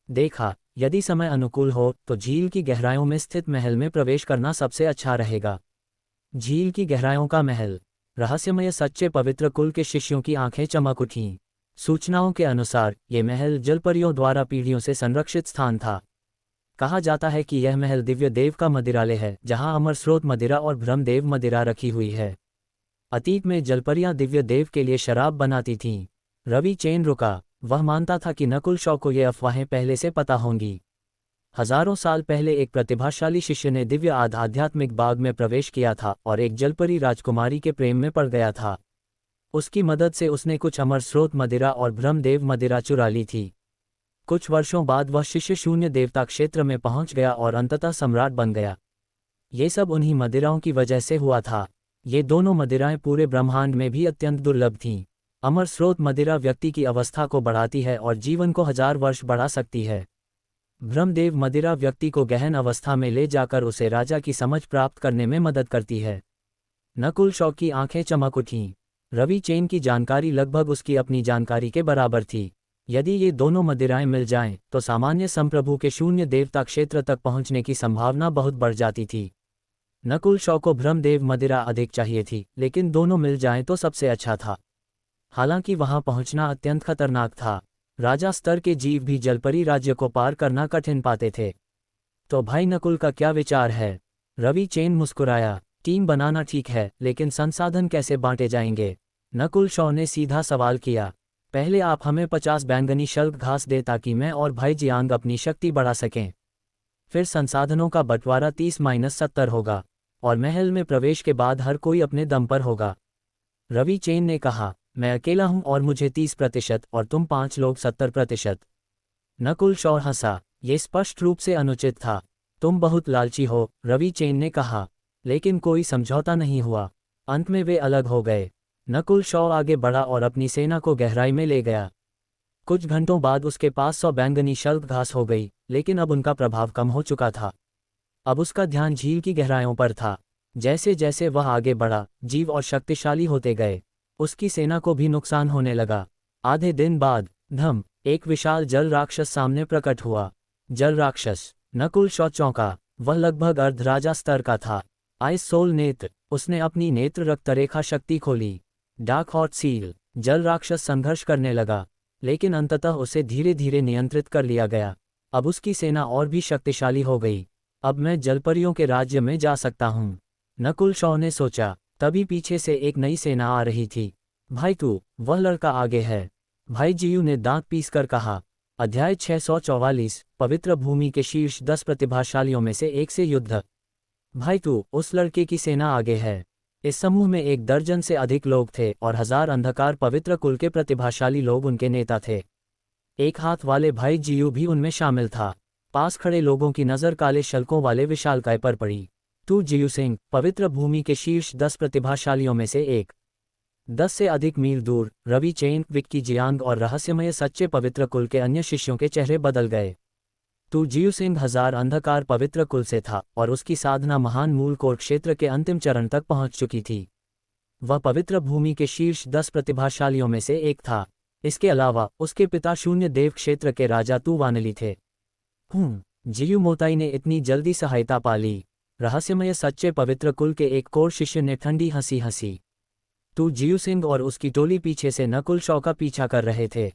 देखा। यदि समय अनुकूल हो तो झील की गहराइयों में स्थित महल में प्रवेश करना सबसे अच्छा रहेगा। झील की गहराइयों का महल। रहस्यमय सच्चे पवित्र कुल के शिष्यों की आंखें चमक उठीं। सूचनाओं के अनुसार ये महल जलपरियों द्वारा पीढ़ियों से संरक्षित स्थान था। कहा जाता है कि यह महल दिव्य देव का मदिरालय है, जहां अमर स्रोत मदिरा और ब्रह्मदेव मदिरा रखी हुई है। अतीत में जलपरियां दिव्य देव के लिए शराब बनाती थीं। रवि चेन रुका। वह मानता था कि नकुल शॉ को ये अफवाहें पहले से पता होंगी। हजारों साल पहले एक प्रतिभाशाली शिष्य ने दिव्य आध्यात्मिक बाग में प्रवेश किया था और एक जलपरी राजकुमारी के प्रेम में पड़ गया था। उसकी मदद से उसने कुछ अमर स्रोत मदिरा और ब्रह्मदेव मदिरा चुरा ली थी। कुछ वर्षों बाद वह शिष्य शून्य देवता क्षेत्र में पहुंच गया और अंततः सम्राट बन गया। ये सब उन्हीं मदिराओं की वजह से हुआ था। ये दोनों मदिराएं पूरे ब्रह्मांड में भी अत्यंत दुर्लभ थीं। अमर स्रोत मदिरा व्यक्ति की अवस्था को बढ़ाती है और जीवन को 1000 वर्ष बढ़ा सकती है। ब्रह्मदेव मदिरा व्यक्ति को गहन अवस्था में ले जाकर उसे राजा की समझ प्राप्त करने में मदद करती है। नकुल शॉ की आंखें चमक उठीं। रवि चेन की जानकारी लगभग उसकी अपनी जानकारी के बराबर थी। यदि ये दोनों मदिराएं मिल जाएं, तो सामान्य संप्रभु के शून्य देवता क्षेत्र तक पहुंचने की संभावना बहुत बढ़ जाती थी। नकुल शॉ को ब्रह्मदेव मदिरा अधिक चाहिए थी, लेकिन दोनों मिल जाएं तो सबसे अच्छा था। हालांकि वहां पहुंचना अत्यंत खतरनाक था। राजा स्तर के जीव भी जलपरी राज्य को पार करना कठिन पाते थे। तो भाई नकुल का क्या विचार है? रवि चेन मुस्कुराया। टीम बनाना ठीक है, लेकिन संसाधन कैसे बांटे जाएंगे? नकुल शॉ ने सीधा सवाल किया। पहले आप हमें 50 बैंगनी शल्क घास दे ताकि मैं और भाई जियांग अपनी शक्ति बढ़ा सकें। फिर संसाधनों का बंटवारा 30-70 होगा, और महल में प्रवेश के बाद हर कोई अपने दम पर होगा। रवि चेन ने कहा, मैं अकेला हूं और मुझे 30% और तुम 5 लोग 70%। नकुल शॉ हंसा। ये स्पष्ट रूप से अनुचित था। तुम बहुत लालची हो, रवि चेन ने कहा। लेकिन कोई समझौता नहीं हुआ। अंत में वे अलग हो गए। नकुल शॉ आगे बढ़ा और अपनी सेना को गहराई में ले गया। कुछ घंटों बाद उसके पास 100 बैंगनी शल्क घास हो गई, लेकिन अब उनका प्रभाव कम हो चुका था। अब उसका ध्यान झील की गहराइयों पर था। जैसे जैसे वह आगे बढ़ा, जीव और शक्तिशाली होते गए। उसकी सेना को भी नुकसान होने लगा। आधे दिन बाद धम, एक विशाल जल राक्षस सामने प्रकट हुआ। जल राक्षस। नकुल शॉ चौंका। वह लगभग अर्धराजा स्तर का था। आइस सोल नेत्र। उसने अपनी नेत्र रक्तरेखा शक्ति खोली। Dark hot seal. जल राक्षस संघर्ष करने लगा, लेकिन अंततः उसे धीरे धीरे नियंत्रित कर लिया गया। अब उसकी सेना और भी शक्तिशाली हो गई। अब मैं जलपरियों के राज्य में जा सकता हूँ, नकुल शॉ ने सोचा। तभी पीछे से एक नई सेना आ रही थी। भाई तू, वह लड़का आगे है, भाई जियू ने दांत पीसकर कहा। अध्याय 644, पवित्र भूमि के शीर्ष 10 प्रतिभाशालियों में से एक से युद्ध। भाई तू, उस लड़के की सेना आगे है। इस समूह में 1 दर्जन से अधिक लोग थे और 1000 अंधकार पवित्र कुल के प्रतिभाशाली लोग उनके नेता थे। एक हाथ वाले भाई जियू भी उनमें शामिल था। पास खड़े लोगों की नज़र काले शल्कों वाले विशालकाय पर पड़ी। तू जियू सिंह, पवित्र भूमि के शीर्ष 10 प्रतिभाशालियों में से एक। 10 से अधिक मील दूर रवि चेन, विक्की जियांग और रहस्यमय सच्चे पवित्र कुल के अन्य शिष्यों के चेहरे बदल गए। तू जियू सिंह 1000 अंधकार पवित्र कुल से था और उसकी साधना महान मूल कोर क्षेत्र के अंतिम चरण तक पहुंच चुकी थी। वह पवित्र भूमि के शीर्ष 10 प्रतिभाशालियों में से एक था। इसके अलावा उसके पिता शून्य देव क्षेत्र के राजा तू वानली थे। जियू मोताई ने इतनी जल्दी सहायता पाली, रहस्यमय सच्चे पवित्र कुल के एक कोर शिष्य ने ठंडी हंसी हंसी। तू जियू सिंह और उसकी टोली पीछे से नकुल शॉ का पीछा कर रहे थे।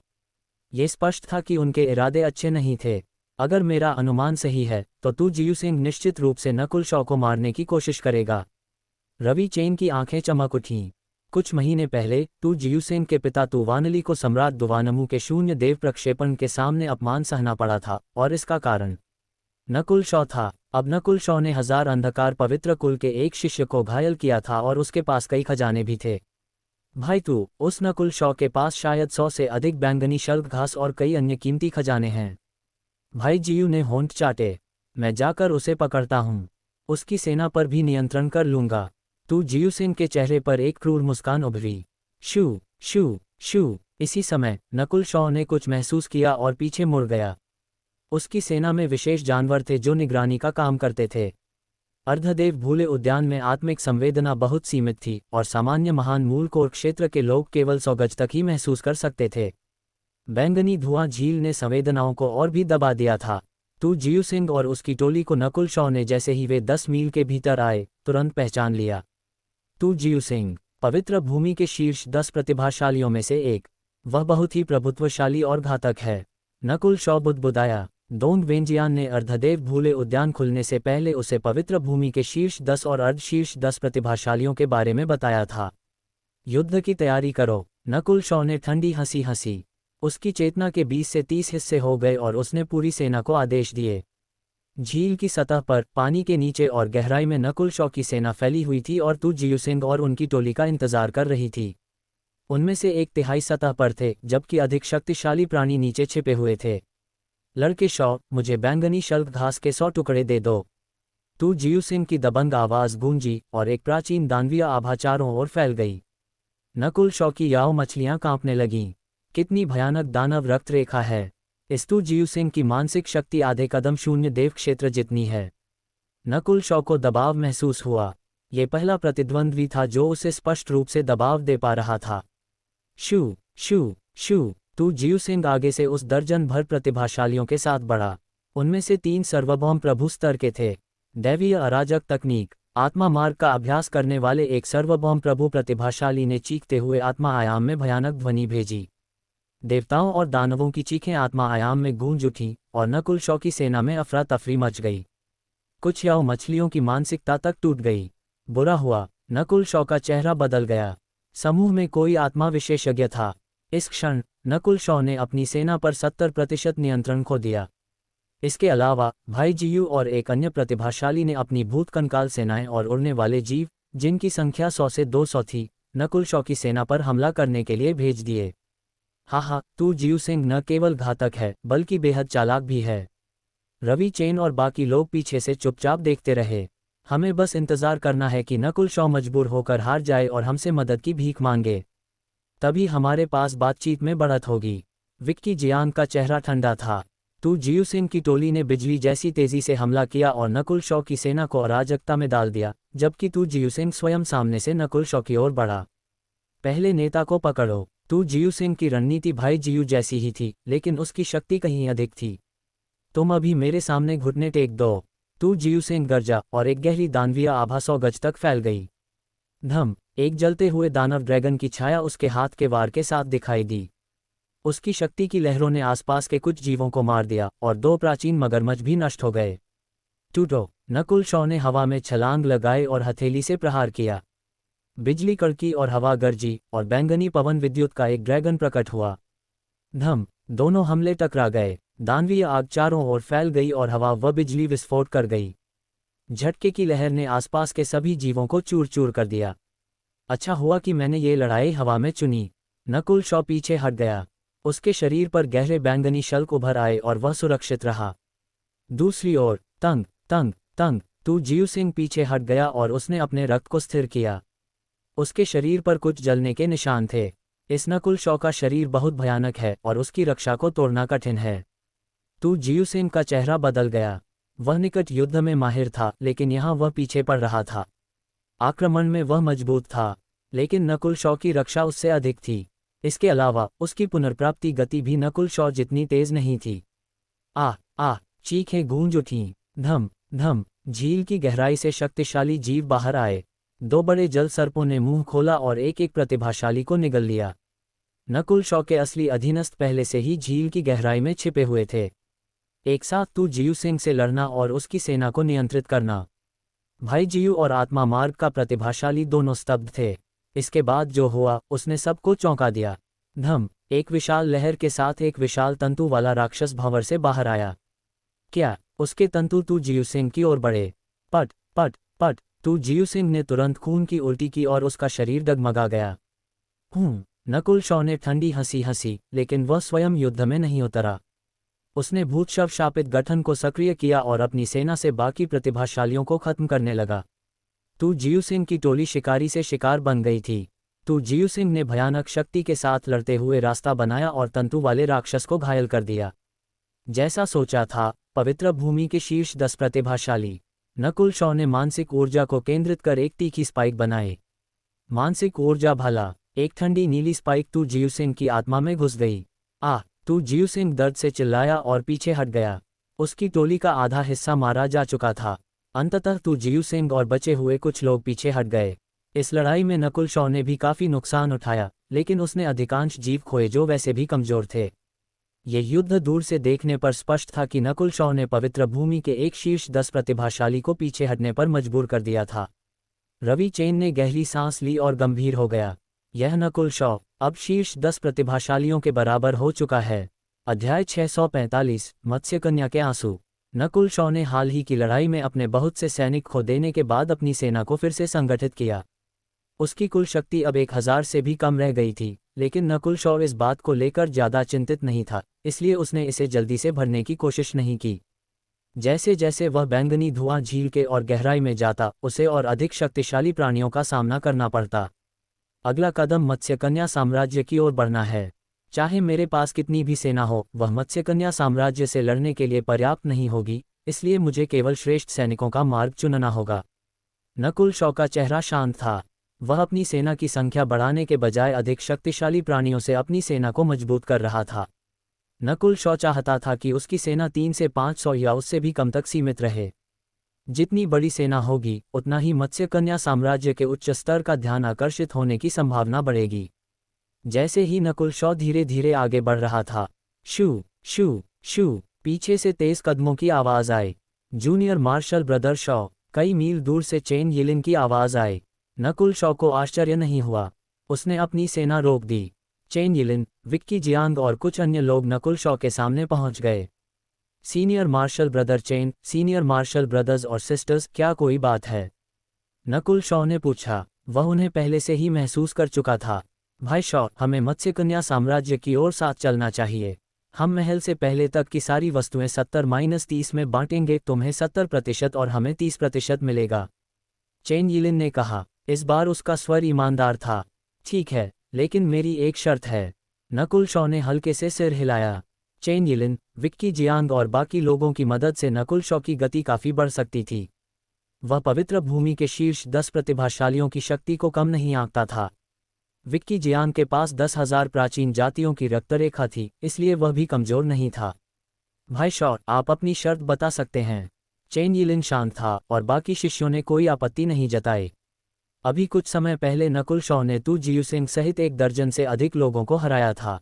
ये स्पष्ट था कि उनके इरादे अच्छे नहीं थे। अगर मेरा अनुमान सही है तो तू जियू सिंह निश्चित रूप से नकुल शॉ को मारने की कोशिश करेगा। रवि चेन की आंखें चमक उठीं। कुछ महीने पहले तू जियू सिंह के पिता तू वानली को सम्राट दुवानमू के शून्य देव प्रक्षेपण के सामने अपमान सहना पड़ा था, और इसका कारण नकुल शॉ था। अब नकुल शॉ ने 1000 अंधकार पवित्र कुल के एक शिष्य को घायल किया था और उसके पास कई खजाने भी थे। भाई तू, उस नकुल शॉ के पास शायद 100 से अधिक बैंगनी शल्क घास और कई अन्य कीमती खजाने हैं। भाई जियू ने होंठ चाटे। मैं जाकर उसे पकड़ता हूँ। उसकी सेना पर भी नियंत्रण कर लूंगा। तू जियू सिंह के चेहरे पर एक क्रूर मुस्कान उभरी। शू शू शू। इसी समय नकुल शॉ ने कुछ महसूस किया और पीछे मुड़ गया। उसकी सेना में विशेष जानवर थे जो निगरानी का काम करते थे। अर्धदेव भूले उद्यान में आत्मिक संवेदना बहुत सीमित थी और सामान्य महान मूल कोर क्षेत्र के लोग केवल 100 गज तक ही महसूस कर सकते थे। बैंगनी धुआं झील ने संवेदनाओं को और भी दबा दिया था। तू जियू सिंह और उसकी टोली को नकुल शॉ ने जैसे ही वे 10 मील के भीतर आए तुरंत पहचान लिया। तू जियू सिंह, पवित्र भूमि के शीर्ष 10 प्रतिभाशालियों में से एक। वह बहुत ही प्रभुत्वशाली और घातक है। नकुल शॉ बुदबुदाया। दोंग वेंजियान ने अर्धदेव भूले उद्यान खुलने से पहले उसे पवित्र भूमि के शीर्ष 10 और अर्धशीर्ष 10 प्रतिभाशालियों के बारे में बताया था। युद्ध की तैयारी करो। नकुल शॉ ने ठंडी हंसी हंसी। उसकी चेतना के 20 से 30 हिस्से हो गए और उसने पूरी सेना को आदेश दिए। झील की सतह पर, पानी के नीचे और गहराई में नकुल शॉ की सेना फैली हुई थी और तू जियू सिंह और उनकी टोली का इंतजार कर रही थी। उनमें से 1/3 सतह पर थे, जबकि अधिक शक्तिशाली प्राणी नीचे छिपे हुए थे। लड़के शॉ, मुझे बैंगनी शल्क घास के 100 टुकड़े दे दो। तू जियू सिंह की दबंग आवाज गूंजी और एक प्राचीन दानवीय आभा चारों ओर फैल गई। नकुल शॉ की याव मछलियां कांपने लगीं। कितनी भयानक दानव रक्त रेखा है। इस तू जियू सिंह की मानसिक शक्ति आधे कदम शून्य देव क्षेत्र जितनी है। नकुल शॉ को दबाव महसूस हुआ। ये पहला प्रतिद्वंद्वी था जो उसे स्पष्ट रूप से दबाव दे पा रहा था। शू शू शू। तू जियू सिंह आगे से उस दर्जन भर प्रतिभाशालियों के साथ बढ़ा। उनमें से 3 सार्वभौम प्रभु स्तर के थे। दैवीय अराजक तकनीक, आत्मा मार्ग का अभ्यास करने वाले एक सार्वभौम प्रभु प्रतिभाशाली ने चीखते हुए आत्मा आयाम में भयानक ध्वनि भेजी। देवताओं और दानवों की चीखें आत्मा आयाम में गूंज उठीं और नकुल शॉ की सेना में अफरा तफरी मच गई। कुछ याव मछलियों की मानसिकता तक टूट गई। बुरा हुआ, नकुल शॉ का चेहरा बदल गया। समूह में कोई आत्मा विशेषज्ञ था। इस क्षण नकुल शॉ ने अपनी सेना पर 70% नियंत्रण खो दिया। इसके अलावा भाई जियू और एक अन्य प्रतिभाशाली ने अपनी भूत कंकाल सेनाएं और उड़ने वाले जीव, जिनकी संख्या 100 से 200 थी, नकुल शॉ की सेना पर हमला करने के लिए भेज दिए। हाँ, तू जियू सिंह न केवल घातक है बल्कि बेहद चालाक भी है। रवि चेन और बाकी लोग पीछे से चुपचाप देखते रहे। हमें बस इंतजार करना है कि नकुल शॉ मजबूर होकर हार जाए और हमसे मदद की भीख मांगे। तभी हमारे पास बातचीत में बढ़त होगी। विक्की जियांग का चेहरा ठंडा था। तू जियू सिंह की टोली ने बिजली जैसी तेजी से हमला किया और नकुल शॉ की सेना को अराजकता में डाल दिया, जबकि तू जियू सिंह स्वयं सामने से नकुल शॉ की ओर बढ़ा। पहले नेता को पकड़ो। तू जियू सिंह की रणनीति भाई जियू जैसी ही थी, लेकिन उसकी शक्ति कहीं अधिक थी। तुम अभी मेरे सामने घुटने टेक दो। तू जियू सिंह गरजा और एक गहरी दानवीय आभा 100 गज तक फैल गई। धम। एक जलते हुए दानव ड्रैगन की छाया उसके हाथ के वार के साथ दिखाई दी। उसकी शक्ति की लहरों ने आसपास के कुछ जीवों को मार दिया और 2 प्राचीन मगरमच्छ भी नष्ट हो गए। टूटो। नकुल शॉ ने हवा में छलांग लगाए और हथेली से प्रहार किया। बिजली कड़की और हवा गरजी और बैंगनी पवन विद्युत का एक ड्रैगन प्रकट हुआ। धम। दोनों हमले टकरा गए। दानवीय आग चारों ओर फैल गई और हवा व बिजली विस्फोट कर गई। झटके की लहर ने आसपास के सभी जीवों को चूर चूर कर दिया। अच्छा हुआ कि मैंने ये लड़ाई हवा में चुनी। नकुल शॉ पीछे हट गया। उसके शरीर पर गहरे बैंगनी शल्क उभर आए और वह सुरक्षित रहा। दूसरी ओर तंग तंग तंग। तू जियू सिंह पीछे हट गया और उसने अपने रक्त को स्थिर किया। उसके शरीर पर कुछ जलने के निशान थे। इस नकुल शॉ का शरीर बहुत भयानक है और उसकी रक्षा को तोड़ना कठिन है। तू जियू सिंह का चेहरा बदल गया। वह निकट युद्ध में माहिर था, लेकिन यहाँ वह पीछे पड़ रहा था। आक्रमण में वह मजबूत था, लेकिन नकुल शॉ की रक्षा उससे अधिक थी। इसके अलावा उसकी पुनर्प्राप्ति गति भी नकुल शॉ जितनी तेज नहीं थी। आ चीखें गूंज उठीं। धम धम। झील की गहराई से शक्तिशाली जीव बाहर आए। 2 बड़े जल सर्पों ने मुंह खोला और एक एक प्रतिभाशाली को निगल लिया। नकुल शॉ के असली अधीनस्थ पहले से ही झील की गहराई में छिपे हुए थे। एक साथ तू जियू सिंह से लड़ना और उसकी सेना को नियंत्रित करना। भाई जियू और आत्मा मार्ग का प्रतिभाशाली दोनों स्तब्ध थे। इसके बाद जो हुआ उसने सबको चौंका दिया। धम। एक विशाल लहर के साथ एक विशाल तंतु वाला राक्षस भंवर से बाहर आया। क्या? उसके तंतु तू जियू सिंह की ओर बढ़े। पट पट पट। तू जियू सिंह ने तुरंत खून की उल्टी की और उसका शरीर डगमगा गया। नकुल शॉ ने ठंडी हंसी हंसी, लेकिन वह स्वयं युद्ध में नहीं उतरा। उसने भूतशव शापित गठन को सक्रिय किया और अपनी सेना से बाकी प्रतिभाशालियों को खत्म करने लगा। तू जियुसिंग की टोली शिकारी से शिकार बन गई थी। तू जियुसिंग ने भयानक शक्ति के साथ लड़ते हुए रास्ता बनाया और तंतु वाले राक्षस को घायल कर दिया। जैसा सोचा था, पवित्र भूमि के शीर्ष 10 प्रतिभाशाली नकुल शॉ ने मानसिक ऊर्जा को केंद्रित कर एक तीखी स्पाइक बनाए। मानसिक ऊर्जा भला, एक ठंडी नीली स्पाइक तू जियुसिंग की आत्मा में घुस गई। तू जियुसिंग दर्द से चिल्लाया और पीछे हट गया। उसकी टोली का आधा हिस्सा मारा जा चुका था। अंततः तू जियुसिंग और बचे हुए कुछ लोग पीछे हट गए। इस लड़ाई में नकुल शॉ ने भी काफी नुकसान उठाया, लेकिन उसने अधिकांश जीव खोए जो वैसे भी कमजोर थे। ये युद्ध दूर से देखने पर स्पष्ट था कि नकुल शॉ ने पवित्र भूमि के एक शीर्ष 10 प्रतिभाशाली को पीछे हटने पर मजबूर कर दिया था। रवि चेन ने गहरी सांस ली और गंभीर हो गया। यह नकुल शॉ अब शीर्ष 10 प्रतिभाशालियों के बराबर हो चुका है। अध्याय 645 मत्स्यकन्या के आंसू। नकुल शॉ ने हाल ही की लड़ाई में अपने बहुत से सैनिक खो देने के बाद अपनी सेना को फिर से संगठित किया। उसकी कुल शक्ति अब 1000 से भी कम रह गई थी, लेकिन नकुल शॉ इस बात को लेकर ज्यादा चिंतित नहीं था, इसलिए उसने इसे जल्दी से भरने की कोशिश नहीं की। जैसे जैसे वह बैंगनी धुआं झील के और गहराई में जाता, उसे और अधिक शक्तिशाली प्राणियों का सामना करना पड़ता। अगला कदम मत्स्यकन्या साम्राज्य की ओर बढ़ना है। चाहे मेरे पास कितनी भी सेना हो, वह मत्स्यकन्या साम्राज्य से लड़ने के लिए पर्याप्त नहीं होगी, इसलिए मुझे केवल श्रेष्ठ सैनिकों का मार्ग चुनना होगा। नकुल शॉ का चेहरा शांत था। वह अपनी सेना की संख्या बढ़ाने के बजाय अधिक शक्तिशाली प्राणियों से अपनी सेना को मजबूत कर रहा था। नकुल शॉ चाहता था कि उसकी सेना 3 से 500 या उससे भी कम तक सीमित रहे। जितनी बड़ी सेना होगी, उतना ही मत्स्यकन्या साम्राज्य के उच्च स्तर का ध्यान आकर्षित होने की संभावना बढ़ेगी। जैसे ही नकुल शॉ धीरे धीरे आगे बढ़ रहा था, शू शू शू पीछे से तेज कदमों की आवाज आई। Junior marshal brother Shaw. कई मील दूर से चेन यिलिन की आवाज आई। नकुल शॉ को आश्चर्य नहीं हुआ। उसने अपनी सेना रोक दी। चेन यिलिन, विक्की जियांग और कुछ अन्य लोग नकुल शॉ के सामने पहुंच गए। Senior marshal brother Chen, senior marshal brothers और सिस्टर्स, क्या कोई बात है? नकुल शॉ ने पूछा। वह उन्हें पहले से ही महसूस कर चुका था। भाई शॉ, हमें मत्स्यकन्या साम्राज्य की ओर साथ चलना चाहिए। हम महल से पहले तक की सारी वस्तुएं 70-30 में बांटेंगे। तुम्हें 70% और हमें 30% मिलेगा। चेन यिलिन ने कहा। इस बार उसका स्वर ईमानदार था। ठीक है, लेकिन मेरी एक शर्त है। नकुल शॉ ने हल्के से सिर हिलाया। चेन यिलिन, विक्की जियांग और बाकी लोगों की मदद से नकुल शॉ की गति काफी बढ़ सकती थी। वह पवित्र भूमि के शीर्ष 10 प्रतिभाशालियों की शक्ति को कम नहीं आंकता था। विक्की जियांग के पास 10,000 प्राचीन जातियों की रक्तरेखा थी, इसलिए वह भी कमजोर नहीं था। भाई शॉ, आप अपनी शर्त बता सकते हैं। चेन यिलिन शांत था और बाकी शिष्यों ने कोई आपत्ति नहीं जताई। अभी कुछ समय पहले नकुल शॉ ने तू जियुसिंग सहित 1 दर्जन से अधिक लोगों को हराया था।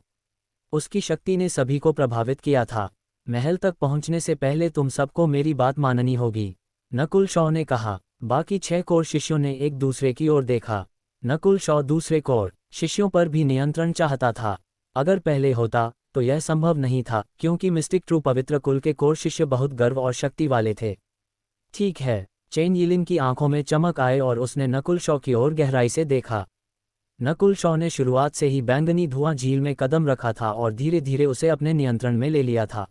उसकी शक्ति ने सभी को प्रभावित किया था। महल तक पहुंचने से पहले तुम सबको मेरी बात माननी होगी, नकुल शॉ ने कहा। बाकी 6 कोर शिष्यों ने एक दूसरे की ओर देखा। नकुल शॉ दूसरे कोर शिष्यों पर भी नियंत्रण चाहता था। अगर पहले होता तो यह संभव नहीं था, क्योंकि मिस्टिक ट्रू पवित्र कुल के कोर शिष्य बहुत गर्व और शक्ति वाले थे। ठीक है, चेन यिलिन की आंखों में चमक आए और उसने नकुल शॉ की ओर गहराई से देखा। नकुल शॉ ने शुरुआत से ही बैंगनी धुआं झील में कदम रखा था और धीरे धीरे उसे अपने नियंत्रण में ले लिया था।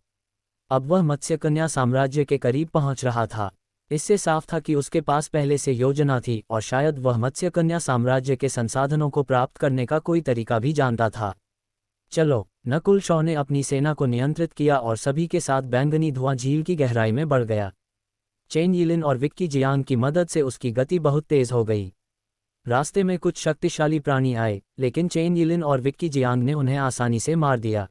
अब वह मत्स्यकन्या साम्राज्य के करीब पहुंच रहा था। इससे साफ था कि उसके पास पहले से योजना थी और शायद वह मत्स्यकन्या साम्राज्य के संसाधनों को प्राप्त करने का कोई तरीका भी जानता था। चलो, नकुल शॉ ने अपनी सेना को नियंत्रित किया और सभी के साथ बैंगनी धुआं झील की गहराई में बढ़ गया। चेन यिलिन और विक्की जियांग की मदद से उसकी गति बहुत तेज हो गई। रास्ते में कुछ शक्तिशाली प्राणी आए, लेकिन चेन यिलिन और विक्की जियांग ने उन्हें आसानी से मार दिया।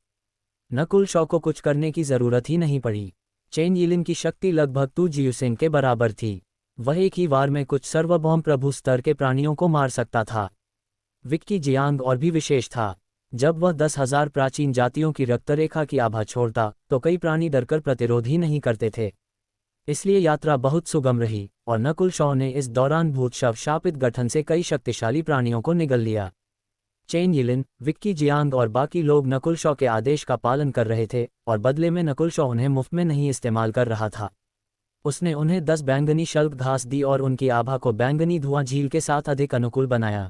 नकुल शॉ को कुछ करने की जरूरत ही नहीं पड़ी। चेन यिलिन की शक्ति लगभग तू जियुसिंग के बराबर थी। वह एक ही वार में कुछ सार्वभौम प्रभु स्तर के प्राणियों को मार सकता था। विक्की जियांग और भी विशेष था। जब वह 10,000 प्राचीन जातियों की रक्तरेखा की आभा छोड़ता तो कई प्राणी डरकर प्रतिरोध ही नहीं करते थे। इसलिए यात्रा बहुत सुगम रही और नकुल शॉ ने इस दौरान भूतशव शापित गठन से कई शक्तिशाली प्राणियों को निगल लिया। चेन यिलिन, विक्की जियांग और बाकी लोग नकुल शॉ के आदेश का पालन कर रहे थे और बदले में नकुल शॉ उन्हें मुफ्त में नहीं इस्तेमाल कर रहा था। उसने उन्हें 10 बैंगनी शल्क घास दी और उनकी आभा को बैंगनी धुआं झील के साथ अधिक अनुकूल बनाया।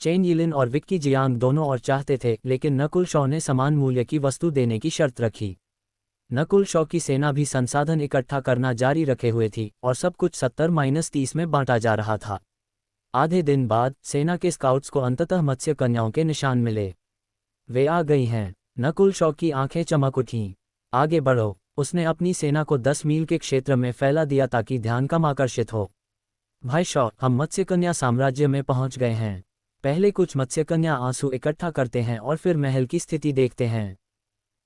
चेन यिलिन और विक्की जियांग दोनों और चाहते थे, लेकिन नकुल शॉ ने समान मूल्य की वस्तु देने की शर्त रखी। नकुल शॉ की सेना भी संसाधन इकट्ठा करना जारी रखे हुए थी और सब कुछ 70-30 में बांटा जा रहा था। आधे दिन बाद सेना के स्काउट्स को अंततः मत्स्य कन्याओं के निशान मिले। वे आ गई हैं। नकुल शॉ की आंखें चमक उठीं। आगे बढ़ो, उसने अपनी सेना को 10 मील के क्षेत्र में फैला दिया ताकि ध्यान कम आकर्षित हो। भाई शॉ, हम मत्स्यकन्या साम्राज्य में पहुंच गए हैं। पहले कुछ मत्स्यकन्या आंसू इकट्ठा करते हैं और फिर महल की स्थिति देखते हैं।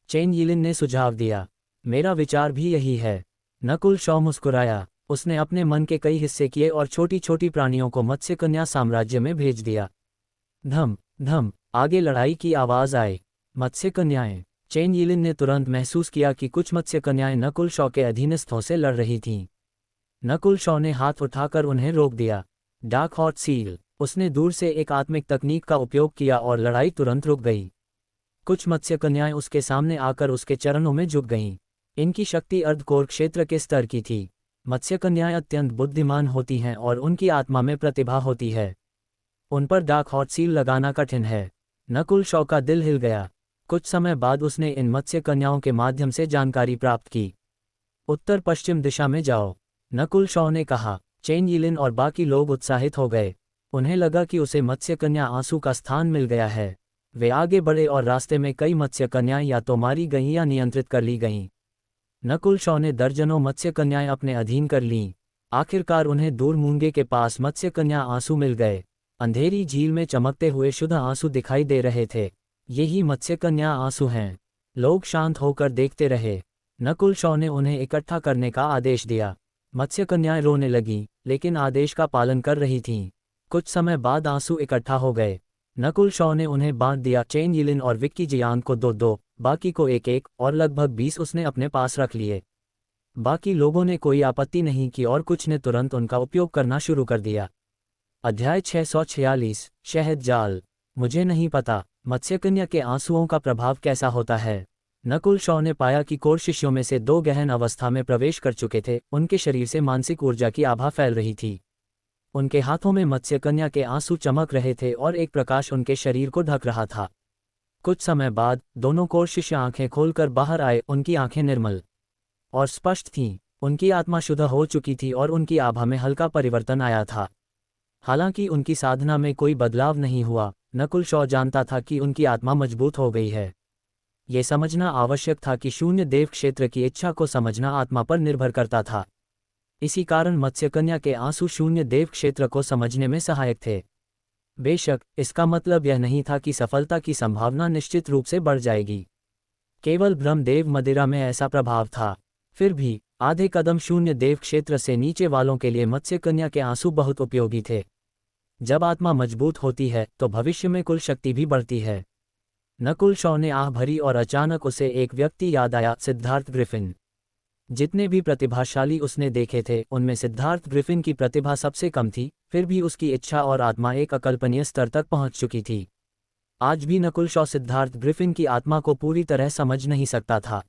चेन यिलिन ने सुझाव दिया। मेरा विचार भी यही है। नकुल शॉ मुस्कुराया। उसने अपने मन के कई हिस्से किए और छोटी छोटी प्राणियों को मत्स्यकन्या साम्राज्य में भेज दिया। धम धम, आगे लड़ाई की आवाज आई। मत्स्यकन्याएं। चेन यिलिन ने तुरंत महसूस किया कि कुछ मत्स्यकन्याएं नकुल शॉ के अधीनस्थों से लड़ रही थीं। नकुल शॉ ने हाथ उठाकर उन्हें रोक दिया। Dark hot seal. उसने दूर से एक आत्मिक तकनीक का उपयोग किया और लड़ाई तुरंत रुक गई। कुछ मत्स्यकन्याएं उसके सामने आकर उसके चरणों में झुक गईं। इनकी शक्ति अर्धकोर क्षेत्र के स्तर की थी। मत्स्यकन्याएं अत्यंत बुद्धिमान होती हैं और उनकी आत्मा में प्रतिभा होती है। उन पर डार्क हॉट सील लगाना कठिन है। नकुल शॉ का दिल हिल गया। कुछ समय बाद उसने इन मत्स्यकन्याओं के माध्यम से जानकारी प्राप्त की। उत्तर पश्चिम दिशा में जाओ, नकुल शॉ ने कहा। चेन यिलिन और बाकी लोग उत्साहित हो गए। उन्हें लगा कि उसे मत्स्यकन्या आंसू का स्थान मिल गया है। वे आगे बढ़े और रास्ते में कई मत्स्यकन्याएं या तो मारी गईं या नियंत्रित कर ली गईं। नकुल शॉ ने दर्जनों मत्स्यकन्याएं अपने अधीन कर लीं। आखिरकार उन्हें दूर मूंगे के पास मत्स्यकन्या आंसू मिल गए। अंधेरी झील में चमकते हुए शुद्ध आंसू दिखाई दे रहे थे। यही मत्स्यकन्या आंसू हैं। लोग शांत होकर देखते रहे। नकुल शॉ ने उन्हें इकट्ठा करने का आदेश दिया। मत्स्यकन्याएं रोने लगीं, लेकिन आदेश का पालन कर रही थीं। कुछ समय बाद आंसू इकट्ठा हो गए। नकुल शॉ ने उन्हें बांट दिया। चेन यिलिन और विक्की जियांग को 2-2, बाकी को 1-1 और लगभग 20 उसने अपने पास रख लिए। बाकी लोगों ने कोई आपत्ति नहीं की और कुछ ने तुरंत उनका उपयोग करना शुरू कर दिया। अध्याय 646, शहद जाल। मुझे नहीं पता मत्स्यकन्या के आंसुओं का प्रभाव कैसा होता है। नकुल शॉ ने पाया कि कोर शिष्यों में से 2 गहन अवस्था में प्रवेश कर चुके थे। उनके शरीर से मानसिक ऊर्जा की आभा फैल रही थी। उनके हाथों में मत्स्यकन्या के आंसू चमक रहे थे और एक प्रकाश उनके शरीर को ढक रहा था। कुछ समय बाद दोनों कोर शिष्य आंखें खोलकर बाहर आए। उनकी आंखें निर्मल और स्पष्ट थीं। उनकी आत्मा शुद्ध हो चुकी थी और उनकी आभा में हल्का परिवर्तन आया था। हालांकि उनकी साधना में कोई बदलाव नहीं हुआ, नकुल शॉ जानता था कि उनकी आत्मा मजबूत हो गई है। ये समझना आवश्यक था कि शून्य देव क्षेत्र की इच्छा को समझना आत्मा पर निर्भर करता था। इसी कारण मत्स्यकन्या के आंसू शून्य देव क्षेत्र को समझने में सहायक थे। बेशक इसका मतलब यह नहीं था कि सफलता की संभावना निश्चित रूप से बढ़ जाएगी। केवल ब्रह्मदेव मदिरा में ऐसा प्रभाव था। फिर भी आधे कदम शून्य देव क्षेत्र से नीचे वालों के लिए मत्स्यकन्या के आंसू बहुत उपयोगी थे। जब आत्मा मजबूत होती है तो भविष्य में कुल शक्ति भी बढ़ती है। नकुल शॉ ने आह भरी और अचानक उसे एक व्यक्ति याद आया, सिद्धार्थ ग्रिफिन। जितने भी प्रतिभाशाली उसने देखे थे उनमें सिद्धार्थ ग्रिफिन की प्रतिभा सबसे कम थी। फिर भी उसकी इच्छा और आत्मा एक अकल्पनीय स्तर तक पहुंच चुकी थी। आज भी नकुल शॉ सिद्धार्थ ग्रिफिन की आत्मा को पूरी तरह समझ नहीं सकता था।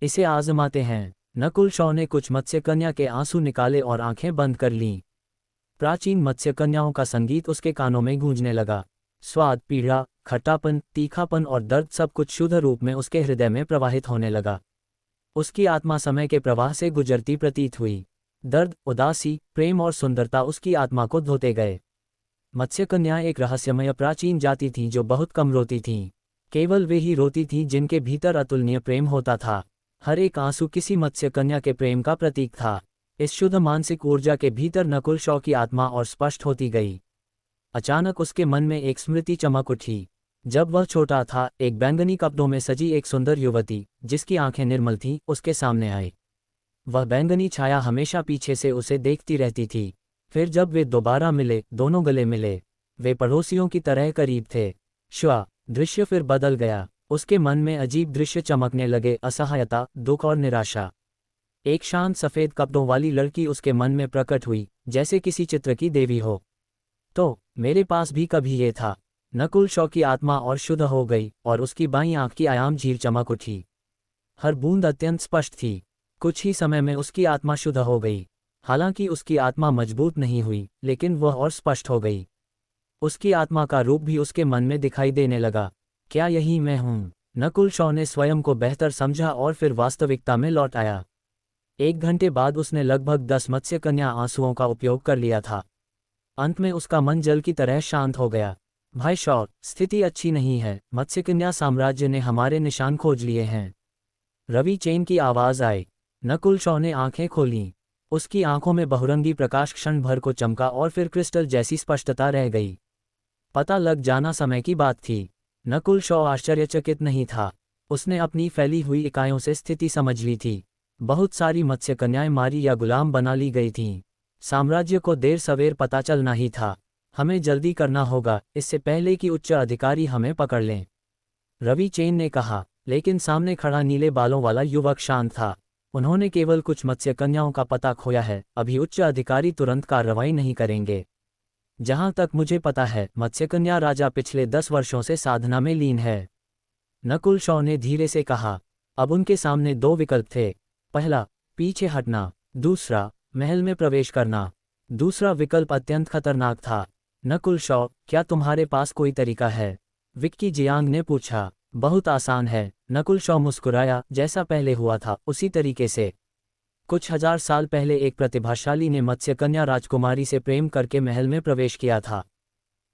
इसे आजमाते हैं। नकुल शॉ ने कुछ मत्स्यकन्या के आंसू निकाले और आंखें बंद कर लीं। प्राचीन मत्स्यकन्याओं का संगीत उसके कानों में गूंजने लगा। स्वाद, पीड़ा, खट्टापन, तीखापन और दर्द सब कुछ शुद्ध रूप में उसके हृदय में प्रवाहित होने लगा। उसकी आत्मा समय के प्रवाह से गुजरती प्रतीत हुई। दर्द, उदासी, प्रेम और सुंदरता उसकी आत्मा को धोते गए। मत्स्यकन्याएं एक रहस्यमय प्राचीन जाति थीं जो बहुत कम रोती थीं। केवल वे ही रोती थीं जिनके भीतर अतुलनीय प्रेम होता था। हर एक आंसू किसी मत्स्यकन्या के प्रेम का प्रतीक था। इस शुद्ध मानसिक ऊर्जा के भीतर नकुल शॉ की आत्मा और स्पष्ट होती गई। अचानक उसके मन में एक स्मृति चमक उठी। जब वह छोटा था, एक बैंगनी कपड़ों में सजी एक सुंदर युवती, जिसकी आंखें निर्मल थीं, उसके सामने आई। वह बैंगनी छाया हमेशा पीछे से उसे देखती रहती थी। फिर जब वे दोबारा मिले, दोनों गले मिले। वे पड़ोसियों की तरह करीब थे। दृश्य फिर बदल गया। उसके मन में अजीब दृश्य चमकने लगे, असहायता, दुख और निराशा। एक शांत सफ़ेद कपड़ों वाली लड़की उसके मन में प्रकट हुई, जैसे किसी चित्र की देवी हो। तो मेरे पास भी कभी ये था। नकुल शॉ की आत्मा और शुद्ध हो गई और उसकी बाईं आंख की आयाम झील चमक उठी। हर बूंद अत्यंत स्पष्ट थी। कुछ ही समय में उसकी आत्मा शुद्ध हो गई। हालांकि उसकी आत्मा मजबूत नहीं हुई, लेकिन वह और स्पष्ट हो गई। उसकी आत्मा का रूप भी उसके मन में दिखाई देने लगा। क्या यही मैं हूँ? नकुल शॉ ने स्वयं को बेहतर समझा और फिर वास्तविकता में लौट आया। 1 घंटे बाद उसने लगभग 10 मत्स्यकन्या आंसुओं का उपयोग कर लिया था। अंत में उसका मन जल की तरह शांत हो गया। भाई शॉ, स्थिति अच्छी नहीं है, मत्स्यकन्या साम्राज्य ने हमारे निशान खोज लिए हैं। रवि चेन की आवाज आई। नकुल शॉ ने आंखें खोलीं। उसकी आंखों में बहुरंगी प्रकाश क्षण भर को चमका और फिर क्रिस्टल जैसी स्पष्टता रह गई। पता लग जाना समय की बात थी। नकुल शॉ आश्चर्यचकित नहीं था। उसने अपनी फैली हुई इकाइयों से स्थिति समझ ली थी। बहुत सारी मत्स्यकन्याएं मारी या गुलाम बना ली गई थीं। साम्राज्य को देर सवेर पता चलना ही था। हमें जल्दी करना होगा, इससे पहले कि उच्च अधिकारी हमें पकड़ लें, रवि चेन ने कहा। लेकिन सामने खड़ा नीले बालों वाला युवक शांत था। उन्होंने केवल कुछ मत्स्यकन्याओं का पता खोया है, अभी उच्च अधिकारी तुरंत कार्रवाई नहीं करेंगे। जहां तक मुझे पता है, मत्स्यकन्या राजा पिछले 10 वर्षों से साधना में लीन है, नकुल शॉ ने धीरे से कहा। अब उनके सामने 2 विकल्प थे। पहला, पीछे हटना। दूसरा, महल में प्रवेश करना। दूसरा विकल्प अत्यंत खतरनाक था। नकुल शॉ, क्या तुम्हारे पास कोई तरीका है? विक्की जियांग ने पूछा। बहुत आसान है, नकुल शॉ मुस्कुराया। जैसा पहले हुआ था उसी तरीके से। कुछ हजार साल पहले एक प्रतिभाशाली ने मत्स्यकन्या राजकुमारी से प्रेम करके महल में प्रवेश किया था।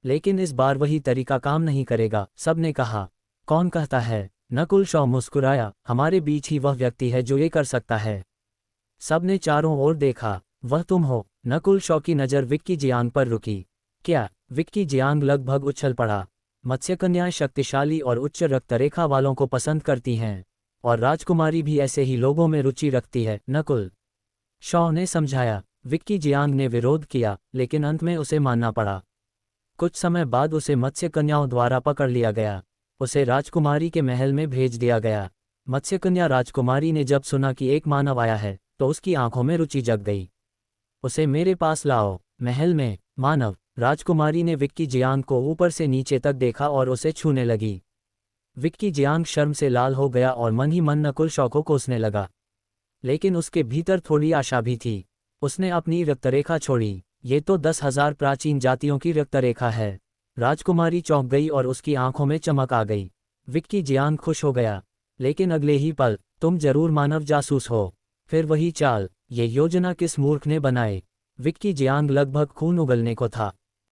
लेकिन इस बार वही तरीका काम नहीं करेगा, सबने कहा। कौन कहता है? नकुल शॉ मुस्कुराया। हमारे बीच ही वह व्यक्ति है जो ये कर सकता है। सबने चारों ओर देखा। वह तुम हो। नकुल शॉ की नज़र विक्की जियांग पर रुकी। क्या? विक्की जियांग लगभग उछल पड़ा। मत्स्यकन्याएं शक्तिशाली और उच्च रक्तरेखा वालों को पसंद करती हैं, और राजकुमारी भी ऐसे ही लोगों में रुचि रखती है, नकुल शॉ ने समझाया। विक्की जियांग ने विरोध किया, लेकिन अंत में उसे मानना पड़ा। कुछ समय बाद उसे मत्स्यकन्याओं द्वारा पकड़ लिया गया। उसे राजकुमारी के महल में भेज दिया गया। मत्स्यकन्या राजकुमारी ने जब सुना कि एक मानव आया है, तो उसकी आंखों में रुचि जग गई। उसे मेरे पास लाओ। महल में? मानव? राजकुमारी ने विक्की जियांग को ऊपर से नीचे तक देखा और उसे छूने लगी। विक्की जियांग शर्म से लाल हो गया और मन ही मन नकुल शॉ को कोसने लगा। लेकिन उसके भीतर थोड़ी आशा भी थी। उसने अपनी रक्तरेखा छोड़ी। ये तो 10,000 प्राचीन जातियों की रक्तरेखा है। राजकुमारी चौंक गई और उसकी आंखों में चमक आ गई। विक्की जियांग खुश हो गया। लेकिन अगले ही पल, तुम जरूर मानव जासूस हो। फिर वही चाल। ये योजना किस मूर्ख ने बनाई? विक्की जियांग लगभग खून उगलने को था।